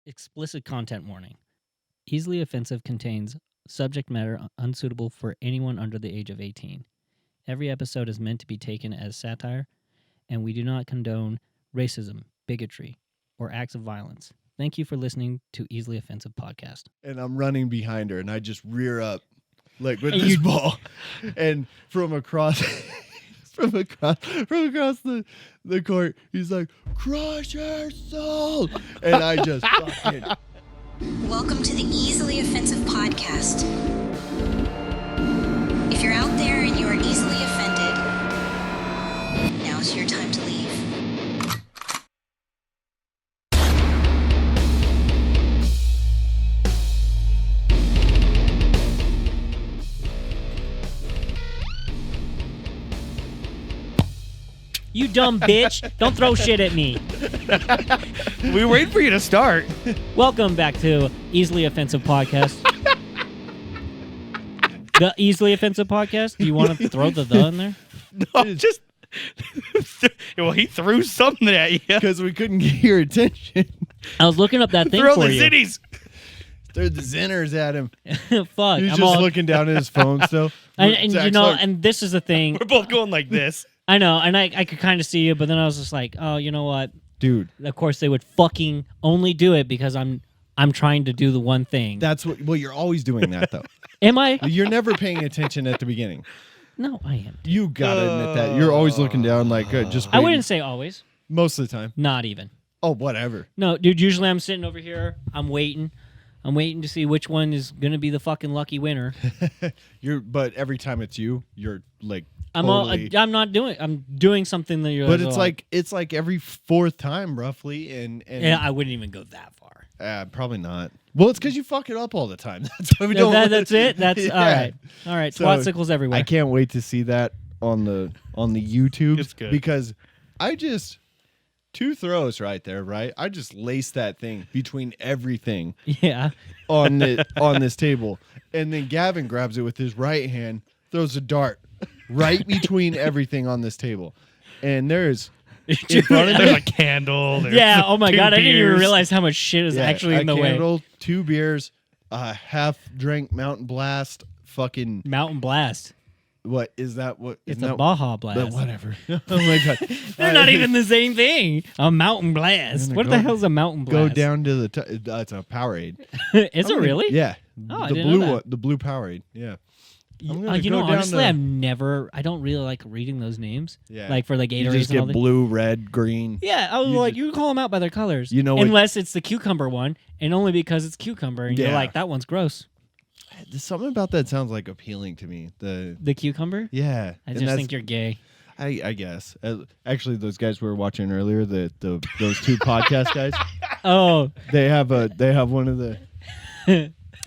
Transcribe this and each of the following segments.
Explicit content warning. Easily offensive contains subject matter unsuitable for anyone under the age of 18. Every episode is meant to be taken as satire, and we do not condone racism, bigotry, or acts of violence. Thank you for listening to Easily Offensive Podcast. And I'm running behind her, and I just rear up, like with this ball, and from across, from across the court, he's like, "Crush her soul," and I just fucking. Welcome to the Easily Offensive Podcast. If you're out there and you are easily offended, now's your time to leave. You dumb bitch! Don't throw shit at me! We were waiting for you to start. Welcome back to Easily Offensive Podcast. The Easily Offensive Podcast? Do you want to throw the in there? No, just. Well, he threw something at you. Because we couldn't get your attention. I was looking up that thing Throw for the you. cities. Threw the zinners at him. Fuck. He's I'm just all, looking down at his phone still. and you Zach's know, like, and this is the thing. We're both going like this. I know, and I could kind of see you, but then I was just like, oh, you know what? dude, Of course, they would fucking only do it because I'm trying to do the one thing. that's what. Well, you're always doing that though. Am I? You're never paying attention at the beginning. No, I am. You gotta admit that. You're always looking down, like just. I waiting. wouldn't say always. Most of the time. Not even. Oh, whatever. No, dude. Usually, I'm sitting over here. I'm waiting to see which one is gonna be the fucking lucky winner. But every time it's you, you're like. I'm totally, I'm doing something that you're. But it's like every fourth time, roughly, and yeah, I wouldn't even go that far. probably not. Well, it's because you fuck it up all the time. That's why we don't. That's it. That's Yeah. all right. So, Twatsicles everywhere. I can't wait to see that on the YouTube. It's good. Because I just two throws right there, right? I just lace that thing between everything Yeah. on this table, and then Gavin grabs it with his right hand, throws a dart right between everything on this table, and there's in front of There's me. a candle. There's Yeah. Oh my 2 god! I didn't even beers. realize how much shit is actually in the way. Candle, 2 beers, half drink Mountain Blast, fucking Mountain Blast. what is that? What It's isn't a that- Baja But Blast. whatever. Oh my god, They're not even the same thing. A Mountain Blast. gonna What go- the hell's a Mountain Go Blast? down to the. It's a Powerade. Is it really? Yeah. Oh, I the didn't know blue that. one, the blue Powerade. Yeah. I'm gonna You go know, down honestly, to- I don't really like reading those names. Yeah. Like for the You Gatorades just and all get that. blue, red, green. Yeah, I was you like, just- you can call them out by their colors. You know what- unless it's the cucumber one, and only because it's cucumber, and you're Yeah. like, that one's gross. There's something about that sounds like appealing to me. The cucumber? Yeah. I and just that's- think you're gay. I guess. Actually, those guys we were watching earlier, those 2 podcast guys, Oh, they have one of the.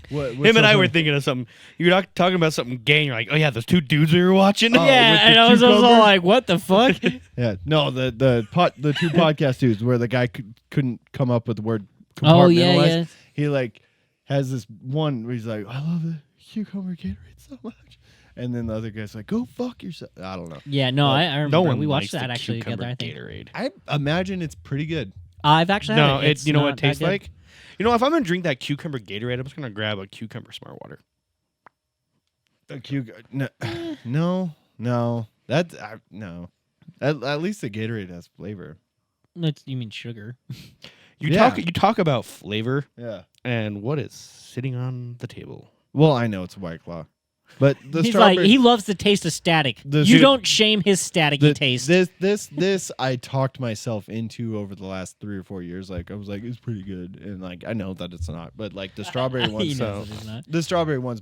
What's Him and up I were with- thinking of something. You're not talking about something gay. And you're like, oh yeah, those 2 dudes we were watching. Oh, yeah, with the and I was also cucumber? like, what the fuck? Yeah, no, the 2 podcast dudes where the guy couldn't come up with the word Oh, yeah, compartmentalize. yeah. He like has this one where he's like, I love the cucumber Gatorade so much, and then the other guy's like, go fuck yourself. I don't know. Yeah, no, I remember. No one we watched likes that the actually cucumber together, I think. Gatorade. I imagine it's pretty good. I've actually No, had it. you know what not it tastes that good. like? You know, if I'm gonna drink that cucumber Gatorade, I'm just gonna grab a cucumber Smart Water. No. That's no. At least the Gatorade has flavor. You mean sugar? You Yeah. talk about flavor Yeah. and what is sitting on the table. Well, I know it's White Claw, but the He's strawberry. like, he loves the taste of static. The- You Dude, don't shame his staticky taste. This I talked myself into over the last 3 or 4 years. Like I was like, it's pretty good, and like I know that it's not, but like the strawberry He ones. knows it is not. The strawberry ones.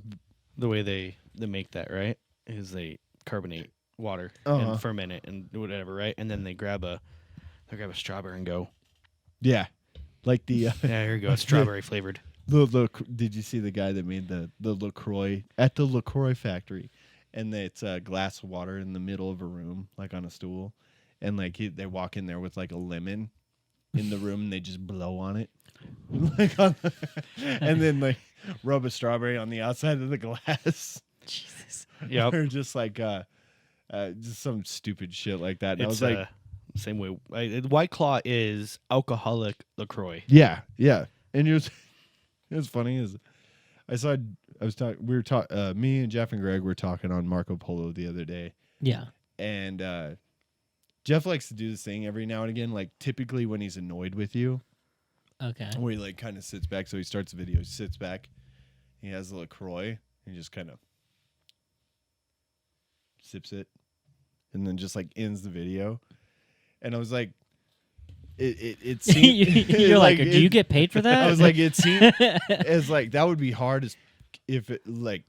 The way they make that, right, is they carbonate water Uh-huh. and ferment it and whatever, right, and then they grab a strawberry and go, Yeah, like the yeah, here you go, it's strawberry flavored. the did you see the guy that made the LaCroix at the LaCroix factory, and it's a glass of water in the middle of a room, like on a stool, and like they walk in there with like a lemon in the room, and they just blow on it, like and then like rub a strawberry on the outside of the glass. Jesus. Yep, Or just like just some stupid shit like that. And I it's was like, same way. White Claw is alcoholic LaCroix. yeah. And it was funny is me and Jeff and Greg were talking on Marco Polo the other day, Yeah. and Jeff likes to do this thing every now and again, like typically when he's annoyed with you, Okay. where he like kind of sits back. So he starts the video, he sits back, he has a LaCroix, and he just kind of sips it, and then just like ends the video. And I was like, it seemed You're like, do you get paid for that? I was like, it seemed as like that would be hard as if it like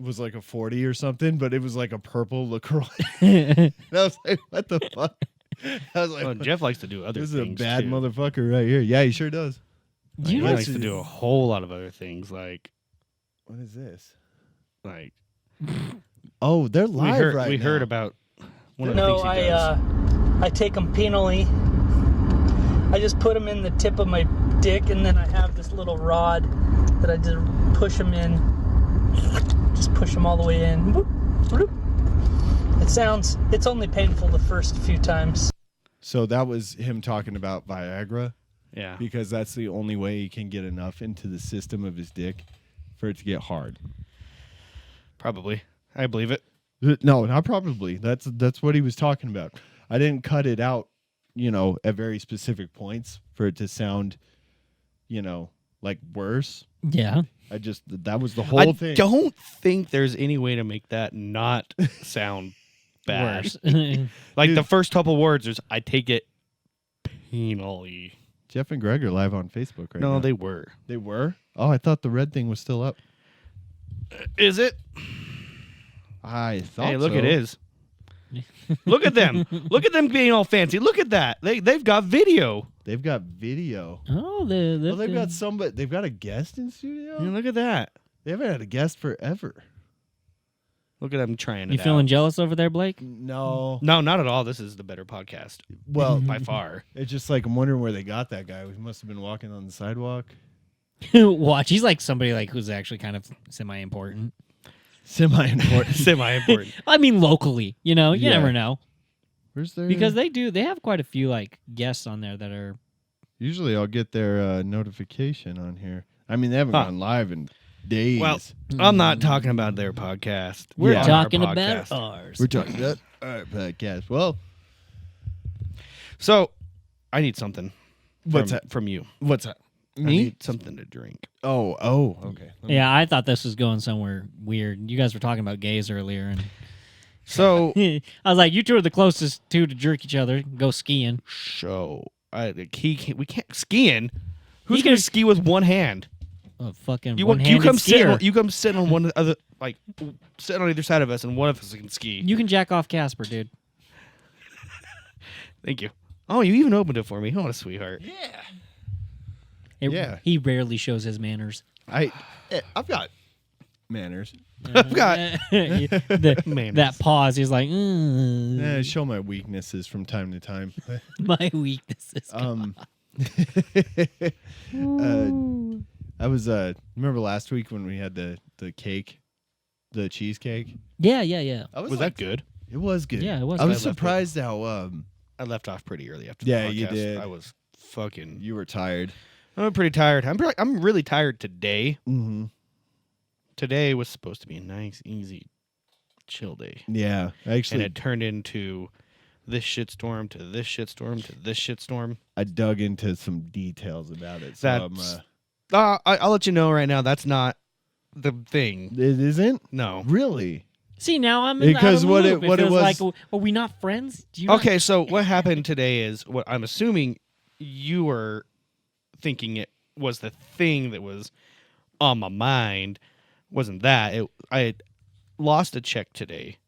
was like a 40 or something, but it was like a purple LaCroix. And I was like, what the fuck? I was like, Well, Jeff likes to do other this things. is a bad too. motherfucker right here. Yeah, he sure does. You He know, likes to do a whole lot of other things, like What is this? Oh, they're we live heard. right we now. heard about one of the No, things he does. I take them penally. I just put them in the tip of my dick, and then I have this little rod that I just push them in. Just push them all the way in. Boop, boop. It's only painful the first few times. So that was him talking about Viagra, Yeah. because that's the only way he can get enough into the system of his dick for it to get hard. Probably. I believe it. No, not probably. That's what he was talking about. I didn't cut it out, at very specific points for it to sound, like worse. yeah. That was the whole I thing. don't think there's any way to make that not sound bad. Worse. Like Dude. the first couple words is, I take it penally. Jeff and Greg are live on Facebook right now. No, they were. They were? Oh, I thought the red thing was still up. Is it? I thought Hey, look, so. it is. Look at them. Look at them being all fancy. Look at that. They've got video. They've got video. Oh, They've got somebody. They've got a guest in studio. Yeah, look at that. They haven't had a guest forever. Look at them trying You it feeling out. jealous over there, Blake? No. No, not at all. This is the better podcast Well, by far. it's just like I'm wondering where they got that guy. He must have been walking on the sidewalk. Watch, he's like somebody like who's actually kind of semi-important. Semi-important. Semi-important. I mean, locally, you Yeah. never know Where's their? because they have quite a few like guests on there that are. Usually I'll get their notification on here. I mean, they haven't Huh. gone live in days. Well, I'm not talking about their podcast. We're Yeah. on our talking about podcast. ours. we're talking about our podcast. Well, So, I need something. What's from, that? From you. what's that? I need something to drink. Oh, okay. Yeah, I thought this was going somewhere weird. You guys were talking about gays earlier, and So, I was like, you two are the closest two to jerk each other. Go skiing. we can't skiing. Who's He gonna can- ski with one hand? A fucking You one-handed come sit. skier. You come sit on one other, like sit on either side of us, and one of us can ski. You can jack off Casper, dude. Thank you. Oh, you even opened it for me. What a sweetheart. Yeah. He rarely shows his manners. I've got manners. I've got That manners. pause. He's like, "Mm, I show my weaknesses from time to time. my weaknesses. I was remember last week when we had the cake, the cheesecake. Yeah. I Was that good? It was good. Yeah, it was I good. was surprised how I left off pretty early after. Yeah, the podcast. you did. I was fucking. you were tired. I'm pretty tired. I'm really tired today. Mm-hmm. Today was supposed to be a nice, easy, chill day, Yeah, and actually, it turned into this shitstorm to this shitstorm to this shitstorm. I dug into some details about it. So I'm, That's I'll let you know right now. That's not the thing. it isn't No. really. See, now I'm Because out of what the it- loop. what it feels was- like, are we not friends? Do you not- Okay, so what happened today is what I'm assuming you were thinking it was the thing that was on my mind. Wasn't that? I had lost a check today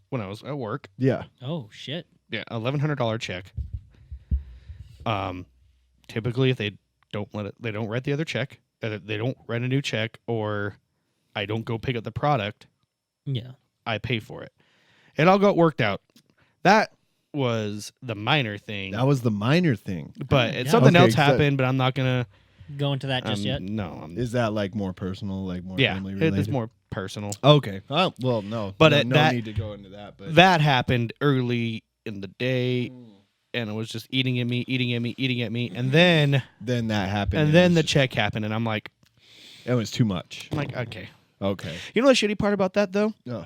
when I was at work. Yeah, Oh shit. Yeah, $1,100 check. Typically, if they don't write the other check. They don't write a new check, or I don't go pick up the product. Yeah. I pay for it. It all got worked out. That was the minor thing. that was the minor thing. But Yeah. something Okay, else so- happened, but I'm not gonna Go into that just yet. No, Is that like more personal, like more yeah, family it related? is more personal. Okay. Oh, well, no, But no, it- no that- need to go into that. But That happened early in the day, and it was just eating at me, and then Then that happened. and it then was the just- check happened, and I'm like, too much. okay. Okay. You know the shitty part about that though? Oh.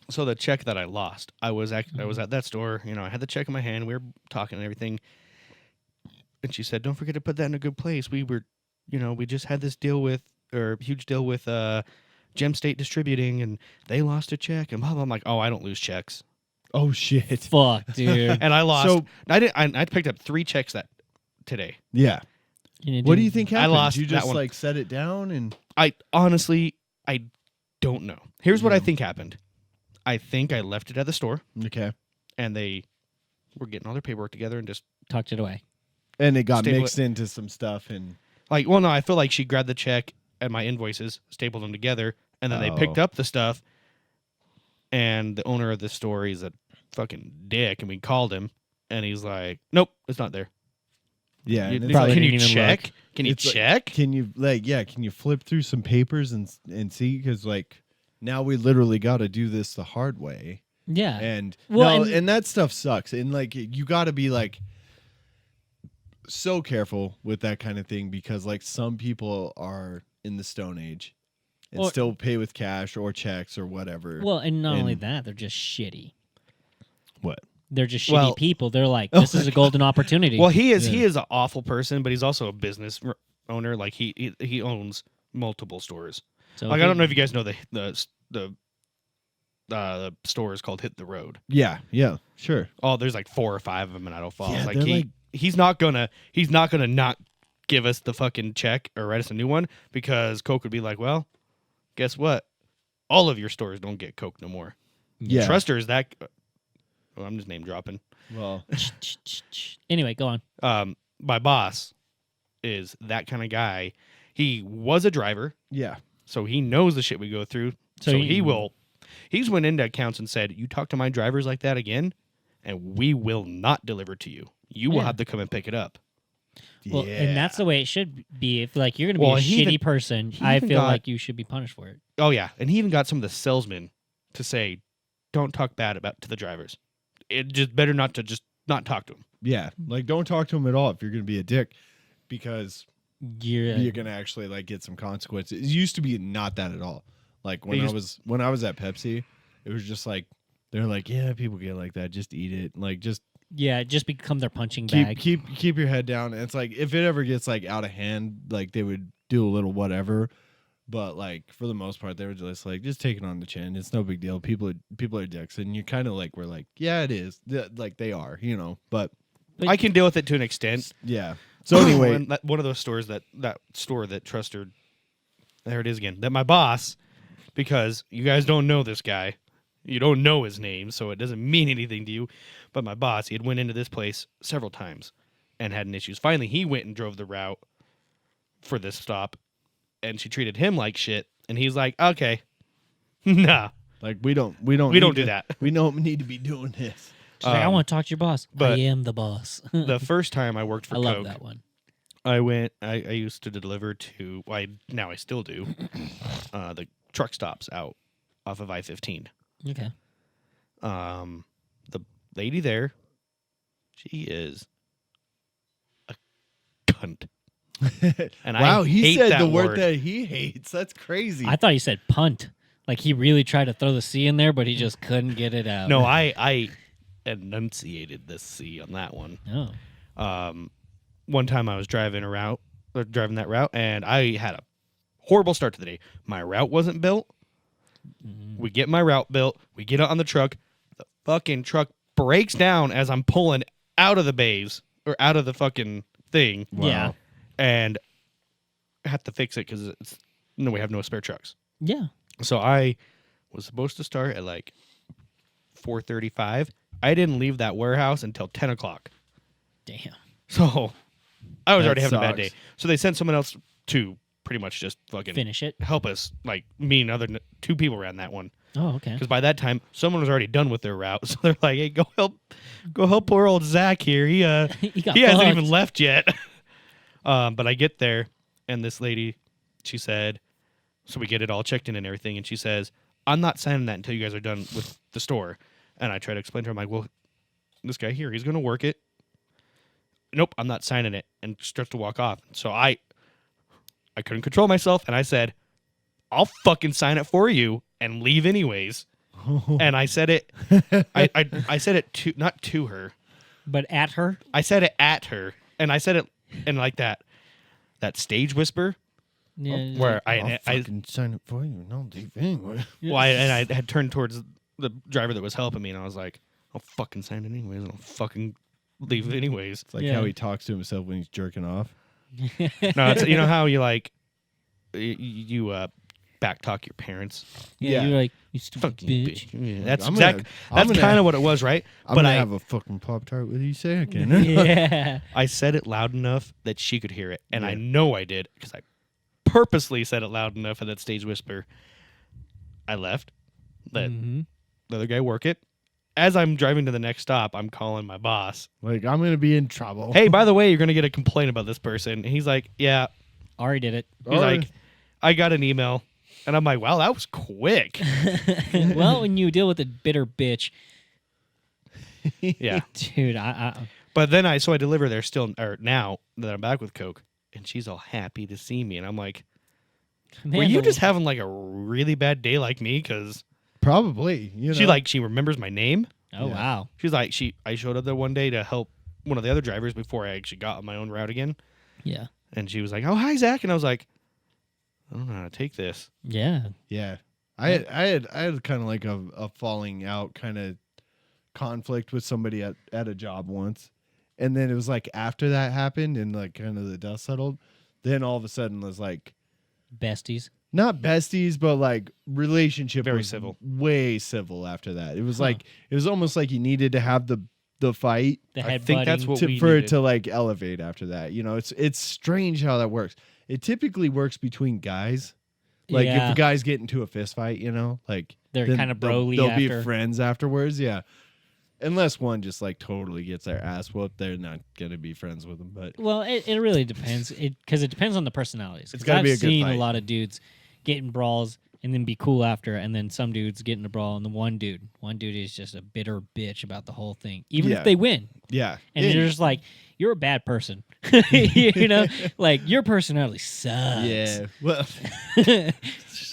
So the check that I lost, I was at that store. You know, I had the check in my hand. We were talking and everything, and she said, "Don't forget to put that in a good place." We were, we just had this huge deal with Gem State Distributing, and they lost a check, and blah blah. I'm like, oh, I don't lose checks, Oh shit. Fuck, dude. and I lost. So- I didn't. I picked up 3 checks today. Yeah. You What do you think I happened? lost you that just one. like set it down and I honestly, I don't know. Here's what I Yeah. think happened. I think I left it at the store, okay. and they were getting all their paperwork together and just Tucked it away. And it got Staple mixed into some stuff and like, well, no, I feel like she grabbed the check and my invoices, stapled them together, and then they picked Oh. up the stuff. And the owner of the store, he's a fucking dick, and we called him, and he's like, "Nope, it's not there." yeah. You- and it's probably like, can didn't you even check? look. Can you It's like- check? can you flip through some papers and see, because like now we literally got to do this the hard way. Yeah. And Well, no, and that stuff sucks. And like you got to be like so careful with that kind of thing, because like some people are in the Stone Age and Or- still pay with cash or checks or whatever. Well, and not only and- that, they're just shitty. What? They're just shitty Well- people. They're like, this is a golden opportunity. Well, he is Yeah. an awful person, but he's also a business owner. Like he owns multiple stores. So Like he- I don't know if you guys know the store is called Hit the Road. Yeah, sure. Oh, there's like 4 or 5 of them in Idaho Falls. Yeah, like they're he's not gonna not give us the fucking check or write us a new one, because Coke would be like, well, guess what? All of your stores don't get Coke no more. Yeah. Truster is that. Oh, I'm just name dropping. Well, Anyway, go on. My boss is that kind of guy. He was a driver, yeah. so he knows the shit we go through. So So he- he's went into accounts and said, "You talk to my drivers like that again, and we will not deliver to you. You will Yeah. have to come and pick it up." Well, and that's the way it should be. If like you're gonna be Well, a he shitty even- person, he I even feel got- like you should be punished for it. Oh yeah, and he even got some of the salesmen to say, "Don't talk bad about to the drivers. It just better not to just not talk to them." Yeah, like don't talk to him at all if you're going to be a dick, because You're, you're going to actually like get some consequences. It used to be not that at all. Like when They I was at Pepsi, it was just like they're like, yeah, people get like that, just eat it. Like just yeah, just become their punching keep bag. keep your head down. And it's like if it ever gets like out of hand, like they would do a little whatever. But like for the most part, they were just like, just take it on the chin. It's no big deal. People are dicks, and you kind of like we're like, yeah, it is. Like they are, But But- I can deal with it to an extent. yeah. So anyway, And one of those stores that store that Truster, there it is again. That my boss, because you guys don't know this guy, you don't know his name, so it doesn't mean anything to you. But my boss, he had went into this place several times and had issues. Finally, he went and drove the route for this stop, and she treated him like shit. And he's like, "Okay, nah, like we don't we need don't do to- that." We don't need to be doing this. She's like, I Um, want to talk to your boss. I but am the boss. The first time I worked for I love Coke, that one. I used to deliver to, now I still do, the truck stops out off of I-15. Okay. The lady there, she is a cunt. And wow, I he hate said that the word word. that he hates. That's crazy. I thought you said punt. Like he really tried to throw the C in there, but he just couldn't get it out. No, I enunciated the C on that one. No. One time I was driving that route, and I had a horrible start to the day. My route wasn't built. We get my route built. We get it on the truck. The fucking truck breaks down as I'm pulling out of the bays or out of the fucking thing. Yeah. And I have to fix it because we have no spare trucks. Yeah. So I was supposed to start at like 4:35. I didn't leave that warehouse until 10 o'clock. Damn. So I was That already having a bad sucks. day. So they sent someone else to pretty much just fucking Finish it. help us. Like me and other 2 people ran that one. Oh, okay. Because by that time, someone was already done with their route. So they're like, "Hey, go help poor old Zach here. He He got he hasn't fucked. even left yet." But I get there, and this lady, she said, so we get it all checked in and everything, and she says, "I'm not signing that until you guys are done with the store." And I try to explain to her, I'm like, "Well, this guy here, he's going to work it. nope, I'm not signing it, and starts to walk off. So I couldn't control myself, and I said, I'll fucking sign it for you and leave anyways. And I said it, I said it to, not to her. But at her? I said it at her, and I said it in like that stage whisper Yeah. where I'll I fucking sign it for you. No, anyway. well, I had turned towards the driver that was helping me, and I was like, I'll fucking sign it anyways, and I'll fucking leave anyways. It's like Yeah. how he talks to himself when he's jerking off. No, it's, you know how you like you back talk your parents. Yeah, Yeah. you're like, you stupid Fucking bitch. bitch. Yeah, that's I'm exact. gonna- I'm That's gonna- kind of what it was, right? I'm But gonna I have a fucking Pop-Tart with you second. Yeah. I said it loud enough that she could hear it, and I Yeah. know I did because I purposely said it loud enough at that stage whisper. I left. Let Mhm. the other guy work it. As I'm driving to the next stop, I'm calling my boss. Like, I'm gonna be in trouble. Hey, by the way, you're gonna get a complaint about this person. And he's like, yeah. Already did it. He's like, I got an email, and I'm like, wow, that was quick. Well, when you deal with a bitter bitch, Yeah. dude, I But then I deliver there still, or now that I'm back with Coke, and she's all happy to see me, and I'm like, man, were you the- just having like a really bad day like me? Because probably. You know. she remembers my name. Oh Yeah. wow. She's like, I showed up there one day to help one of the other drivers before I actually got on my own route again, Yeah. and she was like, oh hi Zach, and I was like, I don't know how to take this. Yeah. Yeah. I had kind of like a falling out kind of conflict with somebody at a job once. And then it was like after that happened and like kind of the dust settled, then all of a sudden it was like Besties. not besties, but like relationship Very was civil. way civil after that. It was Huh. like it was almost like you needed to have the fight The I head think that's butting. what we for it needed. to like elevate after that. You know, it's strange how that works. It typically works between guys. Like Yeah. if a guy's get into a fist fight, you know, like They're then kinda they'll- broly They'll after. be friends afterwards, yeah. Unless one just like totally gets their ass whooped, they're not gonna be friends with them. But Well, it really depends. Because it depends on the personalities. It's 'Cause gotta I've be a good seen fight. a lot of dudes get in brawls and then be cool after, and then some dudes get in a brawl, and the one dude is just a bitter bitch about the whole thing, even Yeah. if they win. yeah, And you're just like, you're a bad person. You know, like your personality sucks. yeah. Well,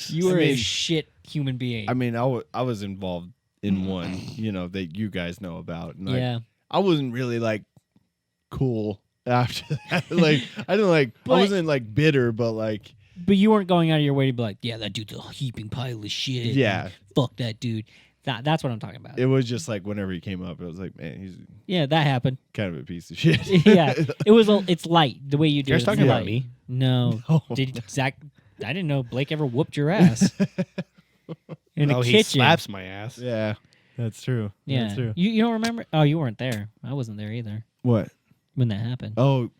You I are a mean- shit human being. I mean, I was involved in one, you know, that you guys know about. And like, yeah. I wasn't really like cool after that. Like I didn't like But- I wasn't like bitter, but like But you weren't going out of your way to be like, yeah, that dude's a heaping pile of shit. yeah. Fuck that dude. That's what I'm talking about. It was just like whenever he came up, it was like, man, he's Yeah, that happened. kind of a piece of shit. Yeah. It's light the way you do You it. guys It's talking about light. me? No. No. Did Zach? I didn't know Blake ever whooped your ass in the Oh, he kitchen. slaps my ass. Yeah, that's true. Yeah. That's true. You don't remember? Oh, you weren't there. I wasn't there either What? when that happened. Oh,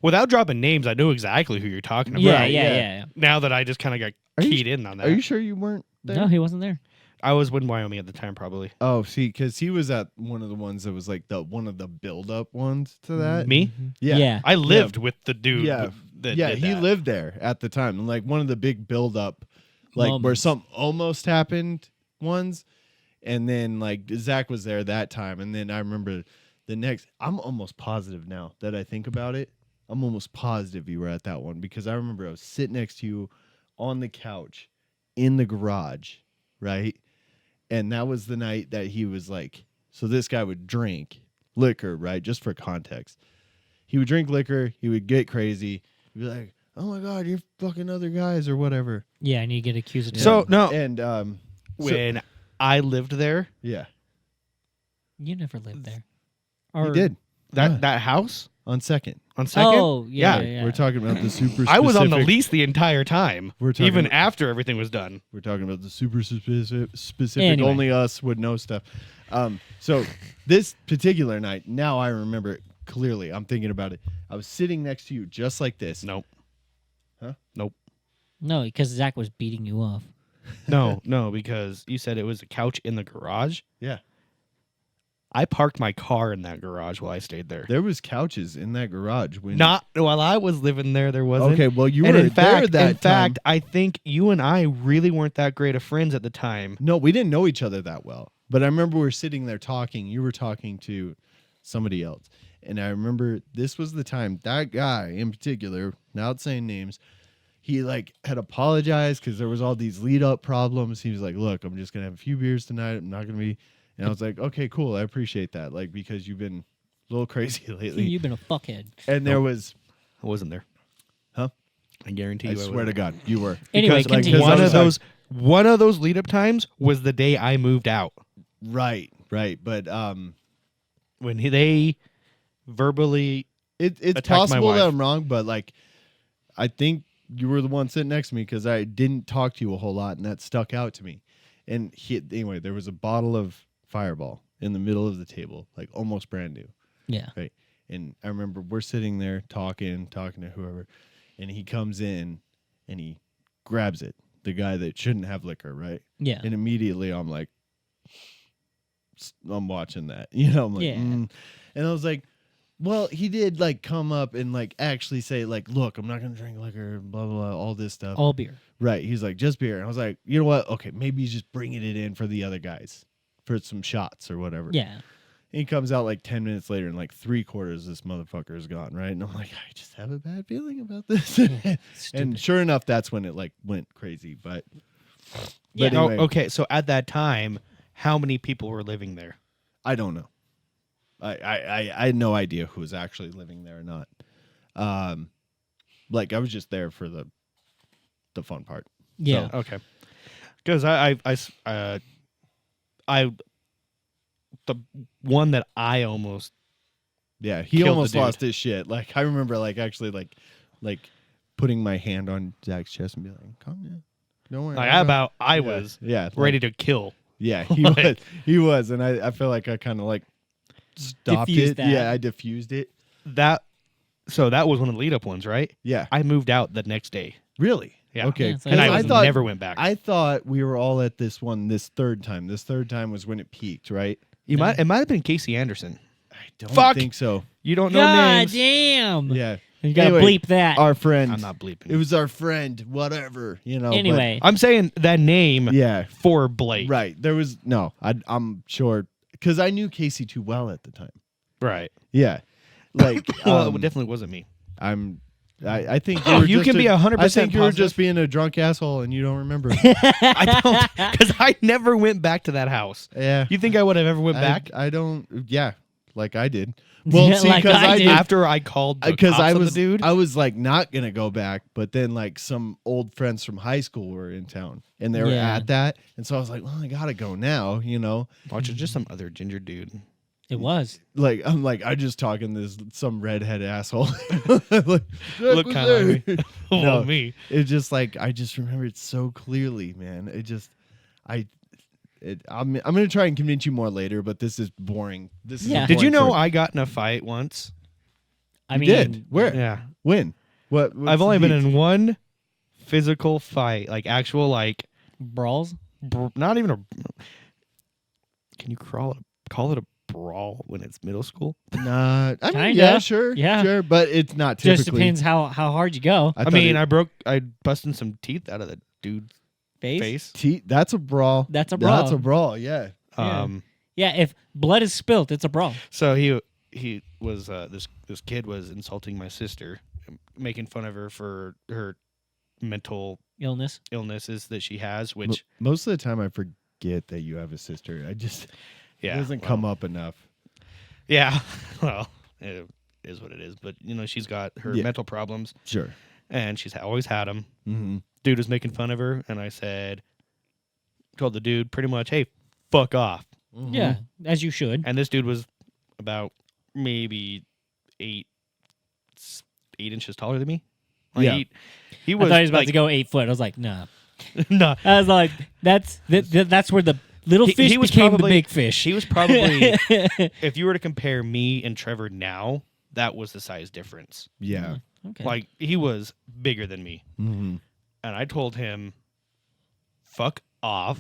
Without dropping names, I knew exactly who you're talking about. yeah, right, yeah, yeah. yeah, Now that I just kind of got Are you keyed in on that. are you sure you weren't yeah. there? No, he wasn't there. I was in Wyoming at the time, probably. Oh, see, because he was at one of the ones that was like one of the build-up ones to that. Me? Yeah. Yeah. I lived with the dude. Yeah. that Yeah, did he that. lived there at the time, and like one of the big build-up, like where Moments. something almost happened ones, and then like Zach was there that time, and then I remember the next. I'm almost positive now that I think about it. I'm almost positive you were at that one because I remember I was sitting next to you on the couch in the garage, right? And that was the night that he was like, so this guy would drink liquor, right? Just for context. He would drink liquor, he would get crazy, he'd be like, oh my God, you're fucking other guys or whatever. Yeah, and you get accused of So, no. And When I lived there, yeah, you never lived there. he did that house on second. on Second, Oh, yeah, Yeah, yeah. We're talking about the super I was on the specific- lease the entire time, We're talking even about- after everything was done. We're talking about the super specific. Anyway. Only us would know stuff. So this particular night, now I remember it clearly. I'm thinking about it. I was sitting next to you just like this. Nope. Huh? Nope. No, because Zach was beating you off. No, because you said it was a couch in the garage. Yeah. I parked my car in that garage while I stayed there. There was couches in that garage when Not while I was living there. There wasn't. Okay, well you And were in fact, there that in fact, time. I think you and I really weren't that great of friends at the time. No, we didn't know each other that well. But I remember we were sitting there talking. You were talking to somebody else. And I remember this was the time that guy in particular, not saying names, he like had apologized because there was all these lead up problems. He was like, look, I'm just going to have a few beers tonight. I'm not going to be. And I was like, okay, cool. I appreciate that. Like, because you've been a little crazy lately. You've been a fuckhead. And there was, I wasn't there. huh? I guarantee you. I swear to God, you were. Anyway, Because, like, continue. because I was like- one of those lead up times was the day I moved out Right. But when they verbally. it's Attacked my possible that wife. I'm wrong, but like, I think you were the one sitting next to me because I didn't talk to you a whole lot, and that stuck out to me. And anyway, there was a bottle of Fireball in the middle of the table, like almost brand new. Yeah. Right. And I remember we're sitting there talking to whoever, and he comes in and he grabs it, the guy that shouldn't have liquor, right? Yeah. And immediately I'm like, I'm watching that, you know, I'm like, Yeah. And I was like, well, he did like come up and like actually say like, look, I'm not going to drink liquor, blah, blah, blah, all this stuff. All beer. Right. He's like, just beer. And I was like, you know what? Okay, maybe he's just bringing it in for the other guys for some shots or whatever. Yeah. And he comes out like 10 minutes later and like 3/4 of this motherfucker is gone, right? And I'm like, I just have a bad feeling about this. And Stupid. sure enough, that's when it like went crazy. But Yeah. anyway, Oh, okay, so at that time, how many people were living there? I don't know. I had no idea who was actually living there or not. Like I was just there for the fun part. Yeah. Okay, because the one that I almost Yeah, he Killed the almost dude. lost his shit. Like I remember like actually like putting my hand on Zach's chest and be like, "Calm down. Don't worry." I Yeah, was yeah, like, ready to kill. Yeah, he Like- was, and I feel like I kind of like stopped Diffused it. that. Yeah, I diffused it. So that was one of the lead up ones, right? Yeah, I moved out the next day. really. Yeah. Okay, Yeah, it's And like- I, I thought never went back. I thought we were all at this one this third time. This third time was when it peaked, right? It might have been Casey Anderson. I don't Fuck! think so. You don't know God names. damn. Yeah, You gotta Anyway, bleep that. our friend. I'm not bleeping. It was our friend. Whatever, you know. but- Anyway. I'm saying that name yeah, for Blake. right. There was no. I'm sure because I knew Casey too well at the time. Right. Yeah, like Well, it definitely wasn't me. I think Oh, were you just can be 100% I think you were just positive. being a drunk asshole and you don't remember. I don't, because I never went back to that house. Yeah, You think I would have ever went back I don't. Yeah, like I did. Well, Yeah, see, like because I I did. did. after I called the Because cops I on was the dude? I was like not gonna go back, but then like some old friends from high school were in town and they were Yeah. at that, and so I was like, well, I gotta go now, you know. Watch it, just some other ginger dude. It was. Like I'm like I just talking this some redhead asshole. Like, Look kind of like me. No. Oh, me. It just like I just remember it so clearly, man. It just I'm gonna try and convince you more later, but this is boring. This is a Yeah. Did you boring know story. I got in a fight once? I You mean, did? Where? Yeah. When? What? what's I've the only been deets? in one physical fight, like actual, like, brawls. not even a. Can you call it a brawl when it's middle school? Nah, I mean, Kinda. yeah, sure, Yeah. sure, but it's not typically. Just depends how hard you go. I thought mean, it- I busted some teeth out of the dude's face. that's a brawl. That's a brawl. That's a brawl. Yeah. Yeah. Yeah, if blood is spilt, it's a brawl. So he was this kid was insulting my sister, making fun of her for her mental Illness. illnesses that she has, which Most of the time, I forget that you have a sister. I just yeah it doesn't come up enough. Yeah, well, it is what it is. But you know, she's got her Yeah. mental problems, Sure. and she's always had them. Mm-hmm. Dude was making fun of her, and I told the dude pretty much, "Hey, fuck off." Yeah, as you should. And this dude was about maybe 8 inches taller than me. Like, Yeah. he I was thought he was about like, to go 8 foot. I was like, nah. no. I was like, that's where the little He- fish he was became probably- the big fish. He was probably, if you were to compare me and Trevor now, that was the size difference. Yeah. Okay. Like, he was bigger than me. Mm-hmm. And I told him, fuck off,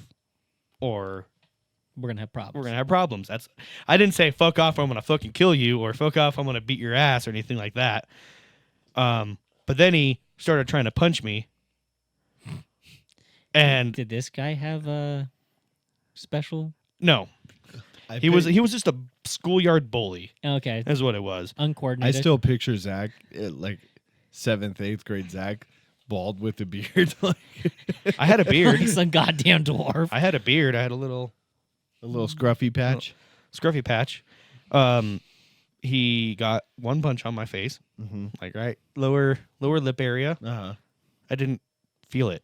or we're gonna have problems. we're going to have problems. I didn't say, fuck off, or I'm going to fucking kill you, or fuck off, I'm going to beat your ass, or anything like that. But then he started trying to punch me. And Did this guy have a special? no, he was just a schoolyard bully. Okay, Is what it was. I uncoordinated. still picture Zach, like 7th, 8th grade Zach, bald with a beard, like I had a beard. He's some goddamn dwarf. I had a beard. I had a little a little scruffy patch. scruffy patch. He got one punch on my face, Mm-hmm. like right lower lip area. Uh-huh. I didn't feel it.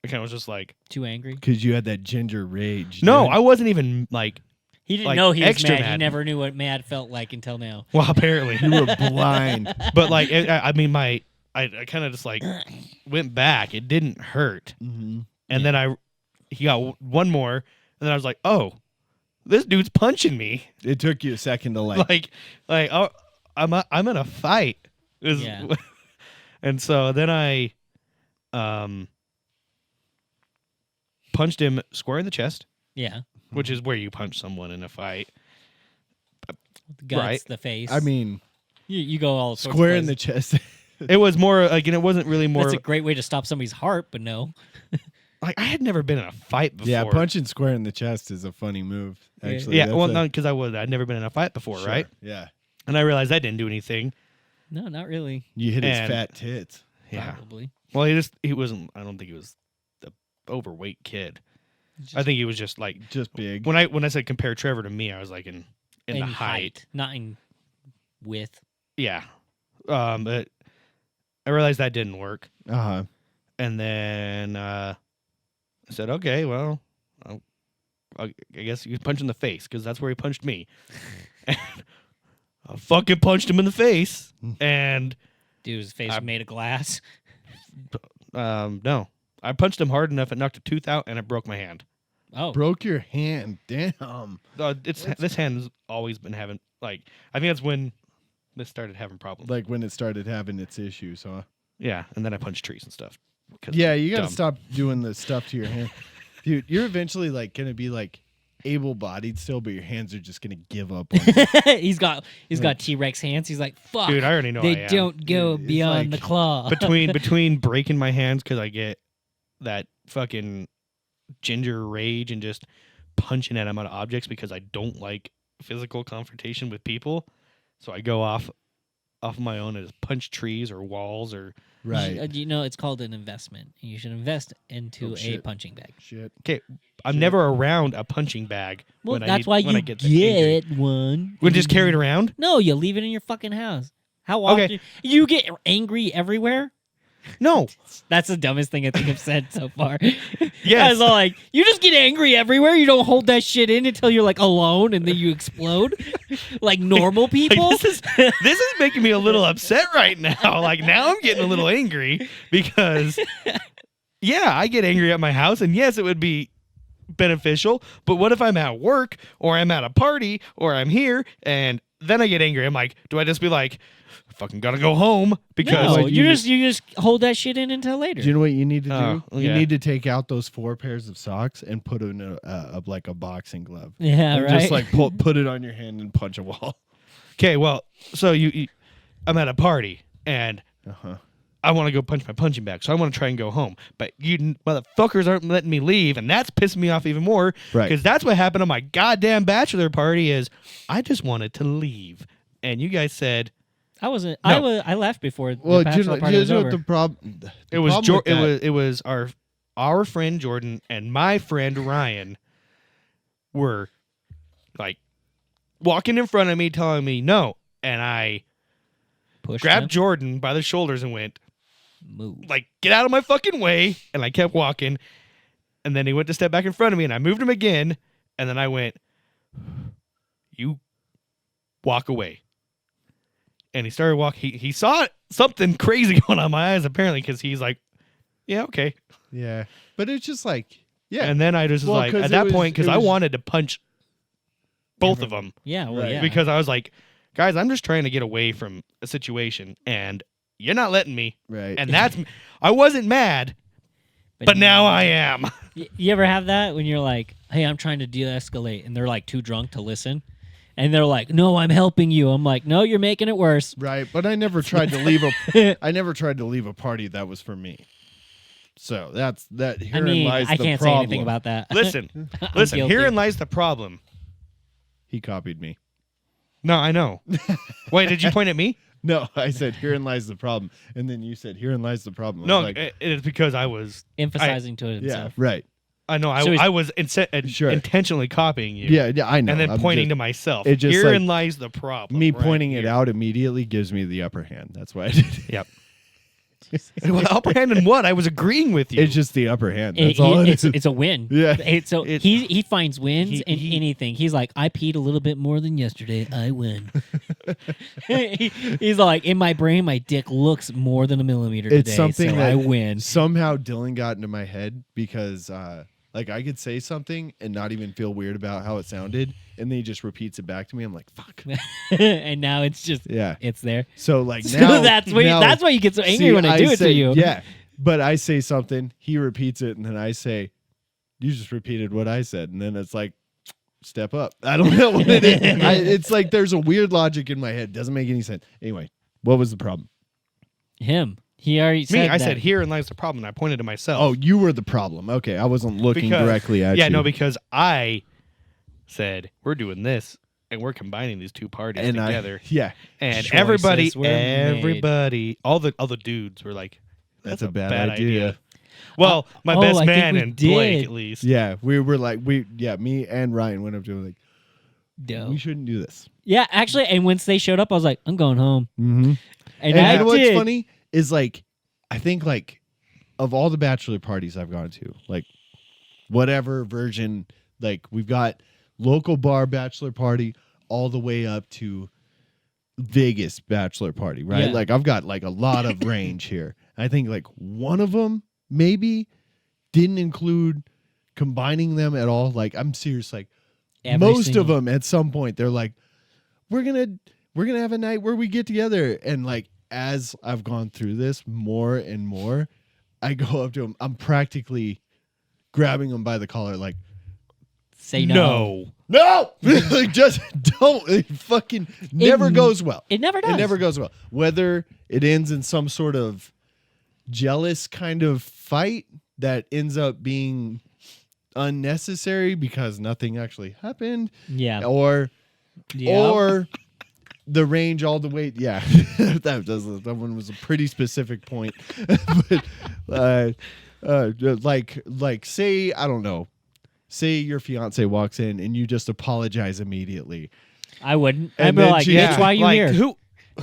I kind of was just like, Too angry. Because you had that ginger rage. no, dude. I wasn't even like. He didn't Like, know he was extra mad. He mad. never knew what mad felt like until now. Well, apparently, You were blind. but like, I mean, I kind of just like went back. It didn't hurt, Mm-hmm. and then he got one more, and then I was like, oh, this dude's punching me. It took you a second to like. Oh, I'm in a fight. Yeah. And so then I punched him square in the chest, Yeah. which is where you punch someone in a fight. The guts, Right. the face. I mean, you go all sorts of square in the places. chest. It was more like, it wasn't really more That's a great way to stop somebody's heart, but no. like I had never been in a fight before. Yeah, punching square in the chest is a funny move. Yeah. Actually, Yeah, That's well, a- no, because I'd never been in a fight before, Sure, right? Yeah, And I realized that didn't do anything. No, not really. you hit his And- fat tits. Yeah. Probably. Well, he wasn't. I don't think he was the overweight kid. I think he was just like Just big. when I said compare Trevor to me, I was like in the height. Not in width. Yeah. But I realized that didn't work. Uh-huh. And then I said, okay, well, I guess you can punch in the face because that's where he punched me. And I fucking punched him in the face. And Dude's face I- was made of glass. no, I punched him hard enough it knocked a tooth out and it broke my hand. Oh. Broke your hand. Damn. This hand has always been having like I think that's when this started having problems. Like when it started having its issues, huh? Yeah, and then I punched trees and stuff. 'cause Yeah, I'm you gotta dumb. stop doing the stuff to your hand. Dude, you're eventually like gonna be like able-bodied still, but your hands are just gonna give up on you. he's got T-Rex hands. He's like, fuck. Dude, I already know I they am. don't go Dude, it's beyond like- the claw. between breaking my hands because I get that fucking ginger rage and just punching at him out of objects because I don't like physical confrontation with people. So I go off my own and just punch trees or walls or Right. You know, it's called an investment. You should invest into Oh, a shit. punching bag. Shit. okay. I'm Shit. never around a punching bag. Well, when I that's need- why when I you get angry. get one. When just carried around. No, you leave it in your fucking house. How often Okay. you get angry everywhere? No. That's the dumbest thing I think I've said so far. Yes. I was all like, you just get angry everywhere. You don't hold that shit in until you're like alone and then you explode like normal people. Like, this is making me a little upset right now. Like now I'm getting a little angry because yeah, I get angry at my house and yes, it would be beneficial, but what if I'm at work or I'm at a party or I'm here and then I get angry? I'm like, do I just be like fucking gotta go home because no, Like, you you just hold that shit in until later. Do you know what you need to do? Oh, You yeah. need to take out those 4 pairs of socks and put it in like a boxing glove. yeah, And right. Just like put it on your hand and punch a wall. okay, well, so I'm at a party and Uh-huh. I want to go punch my punching bag, so I want to try and go home. But you motherfuckers aren't letting me leave, and that's pissing me off even more. Right. Because that's what happened on my goddamn bachelor party is I just wanted to leave. And you guys said I wasn't. No. I left before Well, the do you bachelor know, party do you was know over. what the problem? it was it was our friend Jordan and my friend Ryan were like walking in front of me telling me no. And I Pushed grabbed him. Jordan by the shoulders and went, Move. like, get out of my fucking way. And I kept walking. And then he went to step back in front of me and I moved him again. And then I went, you walk away. And he started walking. He saw something crazy going on in my eyes, apparently, because he's like, yeah, okay. Yeah, but it's just like And then I just was Well, like, 'cause at it that was- point, because it I was- wanted to punch both of them. Yeah, well, Right. yeah. Because I was like, guys, I'm just trying to get away from a situation. And you're not letting me. right. And that's, I wasn't mad, but now I am. You ever have that when you're like, "Hey, I'm trying to de-escalate," and they're like too drunk to listen, and they're like, "No, I'm helping you." I'm like, "No, you're making it worse." Right, but I never tried to leave a party that was for me. So that's that. I Herein mean, lies I the can't problem. say anything about that. Listen, I'm listen. guilty. Herein lies the problem. He copied me. No, I know. Wait, did you point at me? No, I said herein lies the problem, and then you said herein lies the problem. I No, was like, it's because I was. Emphasizing to yeah, himself. right. I know. So he's- I was Sure. intentionally copying you. Yeah, I know. And then I'm pointing just- to myself. it just, Herein lies the problem. me right pointing it here. out immediately gives me the upper hand. That's why I did it. Yep. Well, upper hand in what? I was agreeing with you. It's just the upper hand. That's all it is. It's a win. Yeah. He finds wins He- in he- anything. He's like, I peed a little bit more than yesterday. I win. He's like, in my brain, my dick looks more than a millimeter It's today, something so that I win. somehow Dylan got into my head because like I could say something and not even feel weird about how it sounded, and then he just repeats it back to me. I'm like, fuck. And now it's just Yeah. it's there. So like So now that's why now- that's why you get so angry see, when I do it say, to you. Yeah. But I say something, he repeats it, and then I say, you just repeated what I said, and then it's like, step up. I don't know what it is. It's like there's a weird logic in my head. Doesn't make any sense. Anyway, what was the problem? Him. He already said me. I that. said, herein lies the problem. And I pointed to myself. Oh, you were the problem. Okay, I wasn't looking Because- directly at you. Yeah, no, because I said, we're doing this, and we're combining these two parties and together. yeah, And Choices everybody, were made. all the dudes were like, that's a bad idea. Well, my oh, best I think man we and Blake, did. at least. Yeah, we were like, me and Ryan went up to him like, Dope. we shouldn't do this. Yeah, actually, and once they showed up, I was like, I'm going home. Mm-hmm. And, And I you know what's did. funny is like, I think like of all the bachelor parties I've gone to, like whatever version, like we've got local bar bachelor party all the way up to Vegas bachelor party, right? Yeah. Like I've got like a lot of range here. I think like one of them maybe didn't include combining them at all. Like I'm serious, like Every most of single- them at some point they're like, we're gonna have a night where we get together, and like as I've gone through this more and more, I go up to them, I'm practically grabbing them by the collar like, say no. no like just don't. It fucking never goes well. It never does. It never goes well, whether it ends in some sort of jealous kind of fight that ends up being unnecessary because nothing actually happened, Yeah. or Yeah. or the range all the way. Yeah, that one was a pretty specific point. But like say, I don't know, say your fiance walks in and you just apologize immediately. I wouldn't. And I'd be then like, she- that's why you like, here.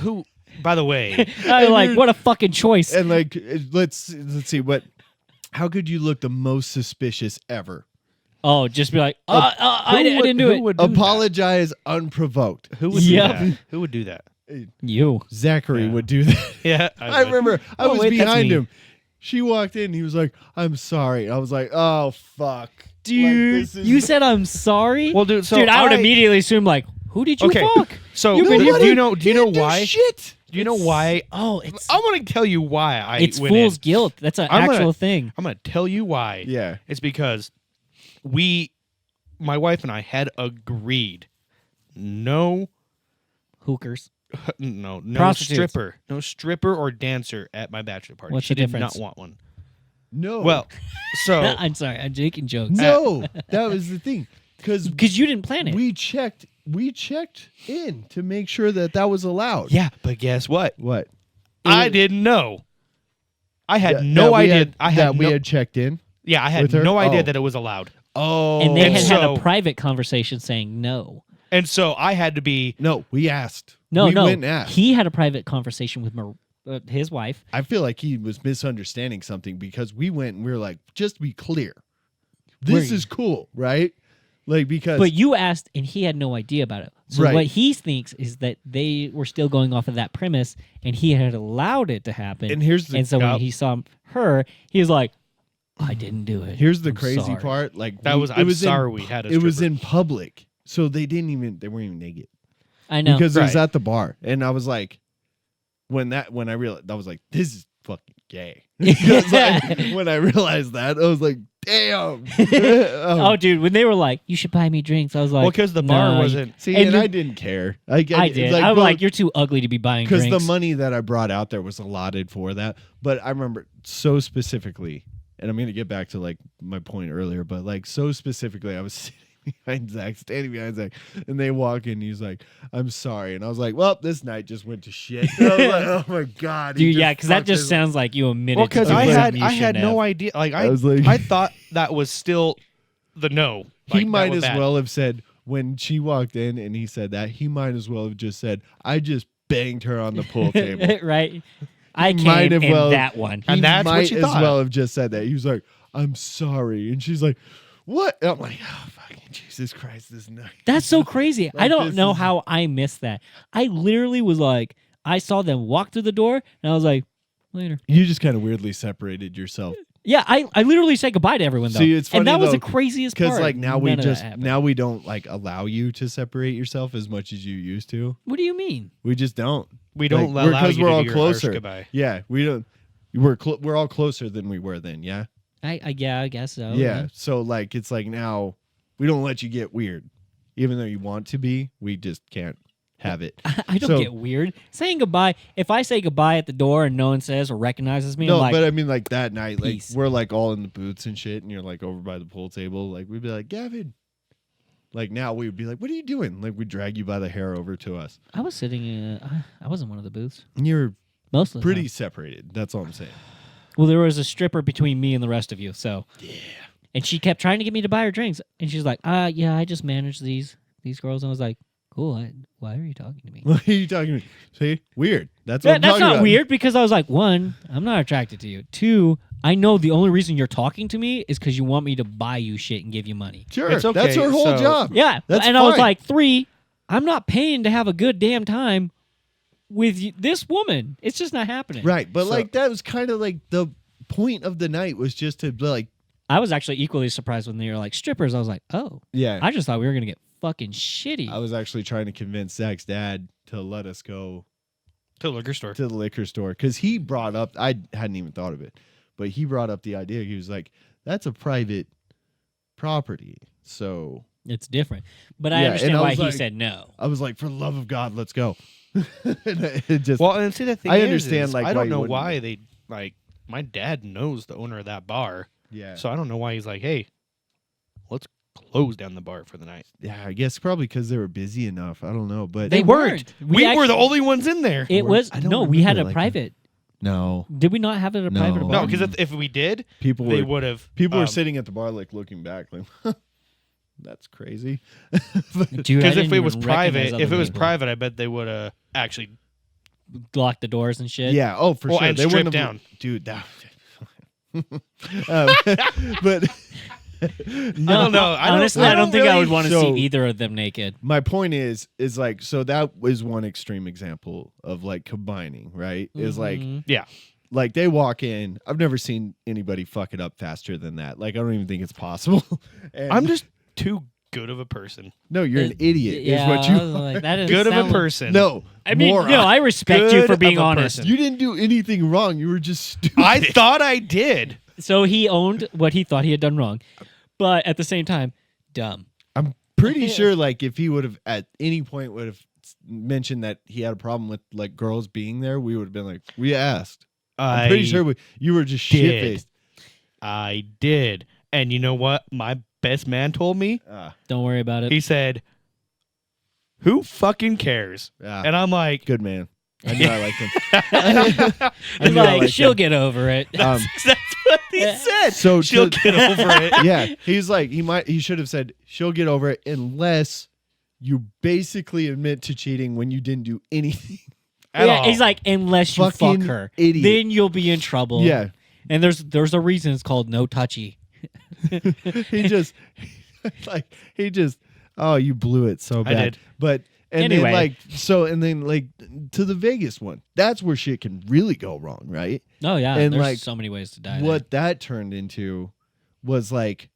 Who, by the way, I'm and like, you're- what a fucking choice. And like, let's see how could you look the most suspicious ever? Oh, just be like, I didn't do it. Would do Apologize unprovoked. That? Who would Yep. do that? Who would do that? You. Zachary Yeah. would do that. Yeah, I would. remember I Oh, was wait, that's behind me. him. She walked in. He was like, "I'm sorry." I was like, "Oh fuck, Dude, Like, this is- you said I'm sorry? Well, dude, so dude, I would I- immediately assume, like, who did you Okay, fuck? So You've been do here- you know? Do you know Didn't do why? Shit. Do you know why? Oh, it's I want to tell you why I it's went fool's in. guilt. That's an I'm gonna- actual thing. I'm going to tell you why. Yeah. It's because my wife and I had agreed no Hookers. no Prostitutes. stripper or dancer at my bachelor party. What's she the did difference? not want one. No. Well, so I'm sorry. I'm making jokes. no, that was the thing. Because Because you didn't plan it. we checked in to make sure that was allowed. yeah, but guess what? What? I didn't know. I had That- no that we idea. had- I had that we no, had checked in. yeah, I had with her? no idea Oh. that it was allowed. Oh. and they And had so- a private conversation saying no. And so I had to be No, we asked. No, we no. went and asked. He had a private conversation with his wife. I feel like he was misunderstanding something because we went and we were like, just to be clear, this Where- is cool, right? Like because But you asked, and he had no idea about it. So Right. what he thinks is that they were still going off of that premise, and he had allowed it to happen. and here's the And so when Yup. he saw her, he was like, "I didn't do it." here's the I'm crazy sorry." part. Like that we- was. it I'm was in- sorry we had a. It was stripper. in public, so they weren't even naked I know. because it was Right. at the bar, and I was like, when I realized, I was like, this is fucking gay. 'Cause, like, when I realized that, I was like, damn. Oh, dude, when they were like, "You should buy me drinks," I was like, well, because the bar "Nah, wasn't. See, and and you- I didn't care. I did. I'm like, "You're too ugly to be buying because drinks." the money that I brought out there was allotted for that. But I remember so specifically, and I'm going to get back to like my point earlier, but like so specifically, I was sitting behind Zach, standing behind Zach, and they walk in. He's like, "I'm sorry," and I was like, "Well, this night just went to shit." And I was like, "Oh my god, he Dude, yeah, because that fucked just his- sounds like you omitted. Well, because to do I something you had shouldn't no have. idea. Like I was like- I thought that was still the no. He Like, that might was as bad. well have said when she walked in and he said that. He might as well have just said, "I just banged her on the pool table." Right? I He might came have in well- that one. He And that's what might you as thought. well have just said that. He was like, "I'm sorry," and she's like, "What?" And I'm like, "Oh fucking Jesus Christ, this night." That's so crazy. I Like, don't this know is- how I missed that. I literally was like, I saw them walk through the door, and I was like, later. You just kind of weirdly separated yourself. Yeah, I literally said goodbye to everyone though. See, it's and that funny, was the though, craziest part. Because like now we None of that just happened. now we don't like allow you to separate yourself as much as you used to. What do you mean? We just don't. We don't Like, allow because you we're to all do your harsh closer. goodbye. Yeah, we don't. We're all closer than we were then. Yeah. Yeah, I guess so. Yeah. So like it's like now we don't let you get weird, even though you want to be. We just can't have it. I don't So- get weird. Saying goodbye, if I say goodbye at the door and no one says or recognizes me, No, I'm like, but I mean like that night, like peace. we're like all in the booths and shit, and you're like over by the pool table. Like we'd be like, Gavin. Like now we would be like, what are you doing? Like we drag you by the hair over to us. I was sitting I wasn't one of the booths. And you're Most of the pretty time. separated. That's all I'm saying. Well, there was a stripper between me and the rest of you, so. Yeah. And she kept trying to get me to buy her drinks. And she's like, yeah, I just manage these girls. And I was like, cool, why are you talking to me? What are you talking to me? See? Weird. That's what I'm That's talking not about. weird because I was like, one, I'm not attracted to you. Two, I know the only reason you're talking to me is because you want me to buy you shit and give you money. Sure. It's okay, That's her whole so- job. Yeah. That's and I was fine. like, three, I'm not paying to have a good damn time with this woman. It's just not happening. Right. But So- like that was kind of like the point of the night was just to like, I was actually equally surprised when they were like strippers. I was like, oh, yeah. I just thought we were going to get fucking shitty. I was actually trying to convince Zach's dad to let us go To the liquor store. to the liquor store because he brought up, I hadn't even thought of it, but he brought up the idea. He was like, that's a private property. So It's different. But I Yeah, understand and I why was he like- said no. I was like, for the love of God, let's go. And it just, Well, and see the thing I is, understand, like, I why don't you know wouldn't why do they like. My dad knows the owner of that bar, yeah. so I don't know why he's like, hey, let's close down the bar for the night. Yeah, I guess probably because they were busy enough. I don't know. But They weren't. We were actually- the only ones in there. It was I don't no. We had remember a like private. no. Did we not have it at a No. private No, bar? because if we did, People they were would have. people were sitting at the bar like looking back like that's crazy. Dude, I Because if didn't it was even recognize private, if other it was people. private, I bet they would have actually. lock the doors and shit. Yeah. Oh, for Well, sure. and They strip wouldn't have, down. dude. That. but I don't know. Honestly, I don't think I would want to So- see either of them naked. my point is like so that was one extreme example of like combining, right? Is Mhm. like they walk in. I've never seen anybody fuck it up faster than that. Like I don't even think it's possible. And I'm just too good of a person. no, you're an idiot. Yeah, Is what I was you like, that is Good of a sound- person. no. I mean, moron. no, I respect you Good for being of a honest. person. You didn't do anything wrong. You were just stupid. I thought I did. So he owned what he thought he had done wrong, but at the same time, dumb. I'm pretty sure, like, if he would have at any point would have mentioned that he had a problem with like girls being there, we would have been like, we asked. I'm pretty sure you were just did. shit faced. I did. And you know what? My best man told me. Don't worry about it. He said, "Who fucking cares?" And I'm like, Good man. I knew I liked him. I He's knew I like, liked she'll him. get over it. Um, "That's what he said." so She'll to- get over it. yeah, he's like he should have said she'll get over it unless you basically admit to cheating when you didn't do anything. At Yeah, all. he's like, unless you Fucking fuck her, idiot. then you'll be in trouble. Yeah, and there's a reason it's called no touchy. he just oh, you blew it so bad. did. But and Anyway. then like to the Vegas one. That's where shit can really go wrong, right? Oh yeah, And, there's like, so many ways to die. What that turned into was like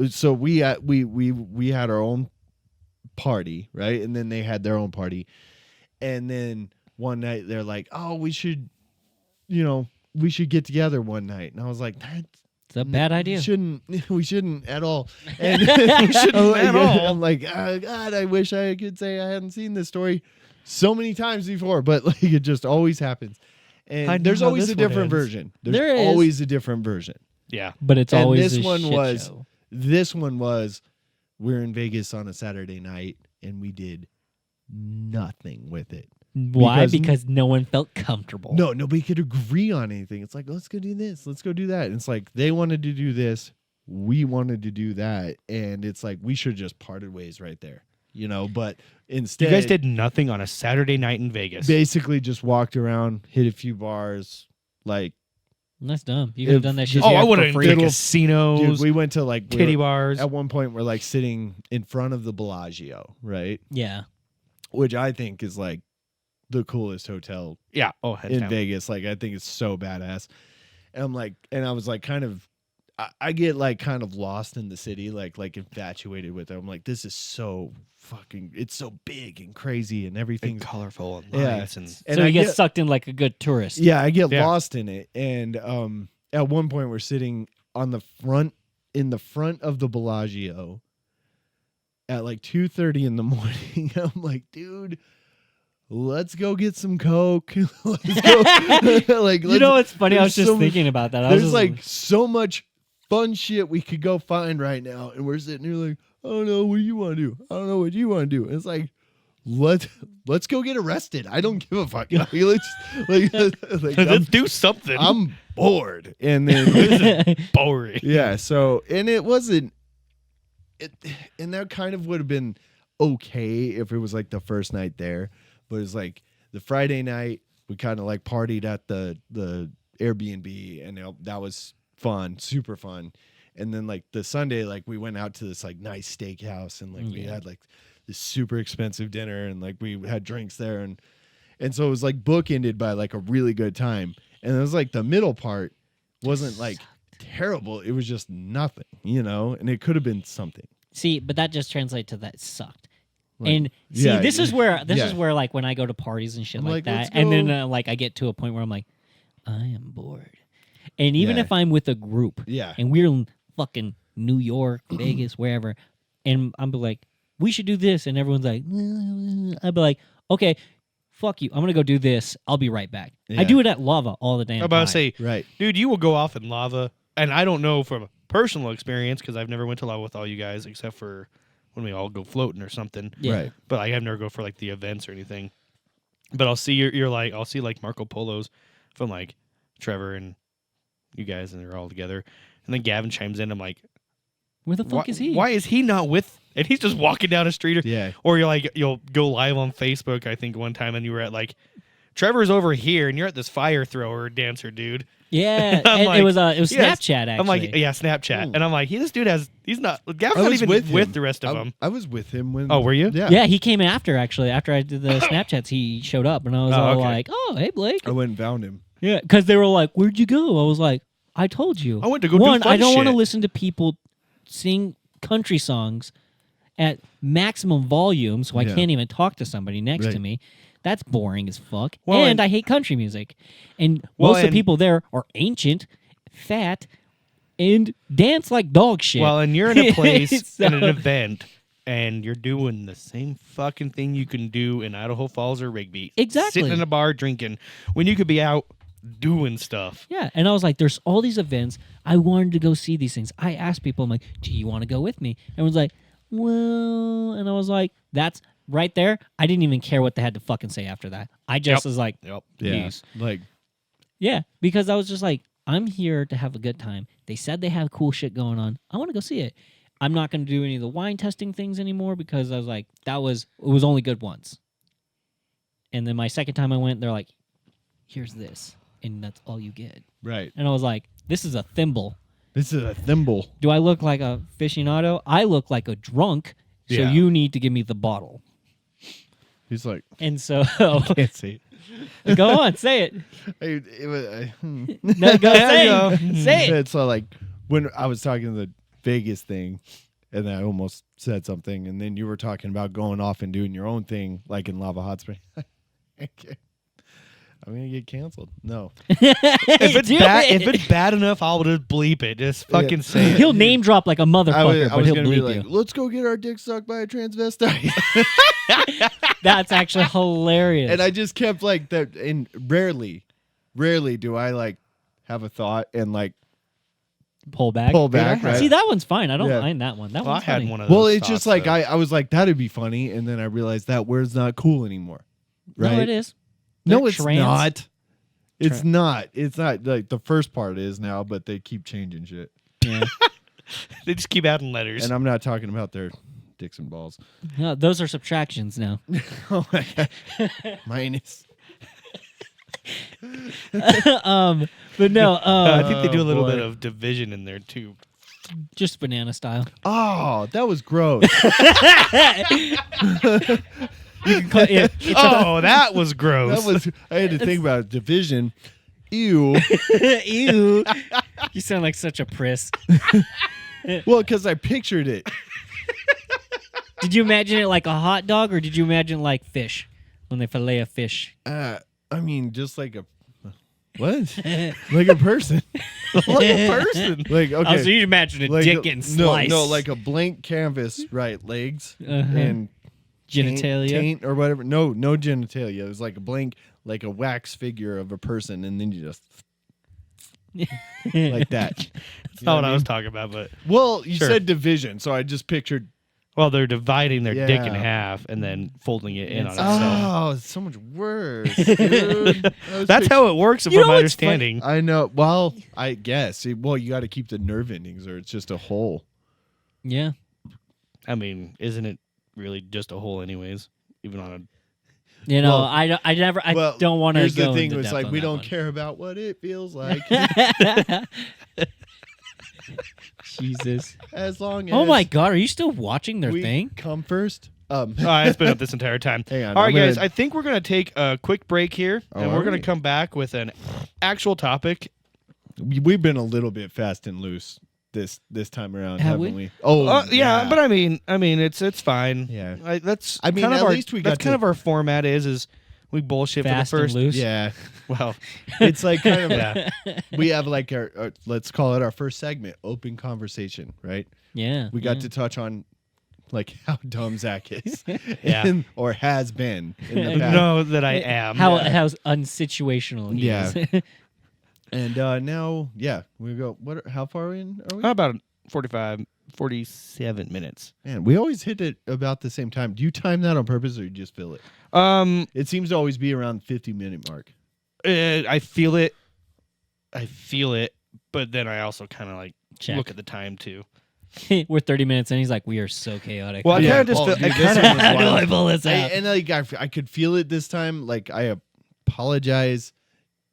so we had our own party, right? And then they had their own party. And then one night they're like, "Oh, we should get together one night." And I was like, "That's It's a bad idea. we shouldn't at all." And We shouldn't at all. I'm like, "Oh, God, I wish I could say I hadn't seen this story so many times before, but like it just always happens." And I know there's how always this a one different ends. version. There's There is. always a different version. Yeah. But it's And always this a one shit was- show. This one was we're in Vegas on a Saturday night and we did nothing with it. Why? Because- Because no one felt comfortable. No, nobody could agree on anything. It's like, let's go do this. Let's go do that. And it's like, they wanted to do this. We wanted to do that. And it's like, we should have just parted ways right there, but instead. You guys did nothing on a Saturday night in Vegas. Basically just walked around, hit a few bars. Like, That's dumb. You could have If- done that shit. Oh, I for would have free. been to casinos, dude, we went to like, titty bars. at one point, we're like sitting in front of the Bellagio, right? Yeah. Which I think is like the coolest hotel Yeah. Oh, head in down. Vegas. Like, I think it's so badass. And I'm like, and I was like, I get like kind of lost in the city, like infatuated with it. I'm like, this is so fucking, it's so big and crazy and And everything's. colorful and Yeah. lights and And So I you get get, sucked in like a good tourist. yeah, I get Yeah. lost in it. And at one point we're sitting in the front of the Bellagio at like 2:30 in the morning. I'm like, dude, let's go get some Coke. Let's go. Like, You know what's funny? I was there's just so thinking about that. I was there's just like so much fun shit we could go find right now, and we're sitting here like, I don't know what you want to do. I don't know what you want to do. And it's like, let's go get arrested. I don't give a fuck. Like, let's do something. I'm bored. And then boring. yeah, so and it wasn't and that kind of would have been okay if it was like the first night there, but it's like the Friday night we kind of like partied at the Airbnb, and that was fun, super fun. And then like the Sunday, like we went out to this like nice steakhouse, and like we Yeah. had like this super expensive dinner, and like we had drinks there, and so it was like bookended by like a really good time. And it was like the middle part wasn't like terrible, it was just nothing, and it could have been something. See, but that just translates to that sucked. Like, And see, yeah, this is where yeah. like when I go to parties and shit I'm like like, let's that, and then go. like I get to a point where I'm like, I am bored. And even Yeah. if I'm with a group Yeah. and we're in fucking New York, Vegas, wherever, and I'm like, we should do this, and everyone's like, I'd be like, okay, fuck you, I'm gonna go do this. I'll be right back. Yeah. I do it at Lava all the damn I'm about time. to say, Right. dude, you will go off in lava, and I don't know from personal experience because I've never went to lava with all you guys except for when we all go floating or something. Yeah. Right. But like, I've never go for like the events or anything. But I'll see you're like I'll see like Marco Polos from like Trevor and you guys, and they're all together, and then Gavin chimes in. I'm like, Where the fuck is he? Why is he not with? And he's just walking down a street. Yeah. Or you're like, you'll go live on Facebook, I think, one time, and you were at like, Trevor's over here, and you're at this fire thrower dancer, dude. Yeah, I'm and like, it was yes. Snapchat actually. I'm like, yeah, Snapchat. Ooh. And I'm like, this dude he's not, Gavin's I not was even with with him. the rest of them. I was with him when. Oh, were you? Yeah. Yeah, he came after actually. After I did the Snapchats, he showed up, and I was Oh, all okay. like, "Oh, hey Blake." I went and found him. Yeah, because they were like, "Where'd you go?" I was like, "I told you." I went to go One, do fun I don't want to shit. listen to people sing country songs at maximum volume, so I Yeah. can't even talk to somebody next to Right. me. That's boring as fuck. Well, and and- I hate country music. And Well, most of and- the people there are ancient, fat, and dance like dog shit. Well, and you're in a place, So- in an event, and you're doing the same fucking thing you can do in Idaho Falls or Rigby. Exactly. Sitting in a bar drinking when you could be out doing stuff. Yeah, and I was like, there's all these events. I wanted to go see these things. I asked people, I'm like, do you want to go with me? Everyone's like, well, and I was like, that's right there. I didn't even care what they had to fucking say after that. I just Yep. was like, Yep. Yeah. Peace. Like, yeah, because I was just like, I'm here to have a good time. They said they have cool shit going on. I want to go see it. I'm not going to do any of the wine testing things anymore because I was like, it was only good once. And then my second time I went, they're like, here's this, and that's all you get. right. And I was like, this is a thimble. This is a thimble. Do I look like a aficionado? I look like a drunk, so Yeah. you need to give me the bottle. He's like, And so, can't say it. go on, say it. No, go There say you go. it. Say it. It's like when I was talking the Vegas thing, and I almost said something, and then you were talking about going off and doing your own thing, like in Lava Hot Spring. Okay. I'm gonna get canceled. No. If it's Do bad, it. if it's bad enough, I'll just bleep it. Just fucking say it. He'll name drop like a motherfucker, I but was he'll gonna be bleep like, you. let's go get our dick sucked by a transvestite. That's actually hilarious. And I just kept like that. And rarely do I like have a thought and like pull back. Pull back, right? See, that one's fine. I don't Yeah. mind that one. That Well, I one's had funny. one of those. Well, it's just thoughts, like though. I was like that'd be funny, and then I realized that word's not cool anymore. Right? No, it is. No, They're it's trans. not. It's Tra- not. It's not like the first part is now, but they keep changing shit. Yeah. They just keep adding letters. And I'm not talking about their dicks and balls. No, those are subtractions now. Oh my god. Minus. But no, I think they do a little boy. bit of division in there too. just banana style. Oh, that was gross. Oh, that was gross. That was. I had to think about it. Division. Ew. Ew. You sound like such a priss. Well, because I pictured it. Did you imagine it like a hot dog, or did you imagine like fish when they fillet a fish? I mean, just like a what? Like a person. like a person. Like okay. Oh, so you imagine a like dick getting no, sliced? no, like a blank canvas, right? Legs and genitalia. taint or whatever. No genitalia. It was like a blank, like a wax figure of a person, and then you just like that. That's not what I was talking about, but Well, you Sure. said division, so I just pictured. well, they're dividing their dick in Yeah. half and then folding it in on It's- itself. Oh, it's so much worse. Dude. That's how it works, from You know my what's funny? understanding. I know. Well, I guess. Well, you got to keep the nerve endings, or it's just a hole. Yeah. I mean, isn't it really just a hole, anyways? Even on a You know, Well- I Well, don't want to Here's go the thing: into it's depth like on we that don't one. care about what it feels like, Jesus. as long as Oh my God, are you still watching their we thing? come first. it's been up this entire time. Hang on, All right, I'm gonna- guys. I think we're gonna take a quick break here, Oh, and are we're gonna we? come back with an actual topic. We've been a little bit fast and loose this time around, Have haven't we? we? Oh, Yeah, but I mean, it's fine. Yeah. That's I mean, kind of at our, least we that's got kind to- of our format is we bullshit Fast for the and first. loose. yeah. Well, It's like kind of yeah. we have like our let's call it our first segment, open conversation, right? Yeah. We got yeah. to touch on like how dumb Zach is, Yeah. and- or has been in the past. know that I am. How unsituational he Yeah. is. And now, yeah, we go. How far in are we? How about 47 minutes? Man, we always hit it about the same time. Do you time that on purpose, or you just feel it? It seems to always be around 50-minute mark. I feel it. But then I also kind of like Check. look at the time too. We're 30 minutes in. He's like, we are so chaotic. Well, I Yeah. kind of just Oh, feel. dude, I this kinda, one was How do wild. I pull this out? And like I could feel it this time. Like I apologize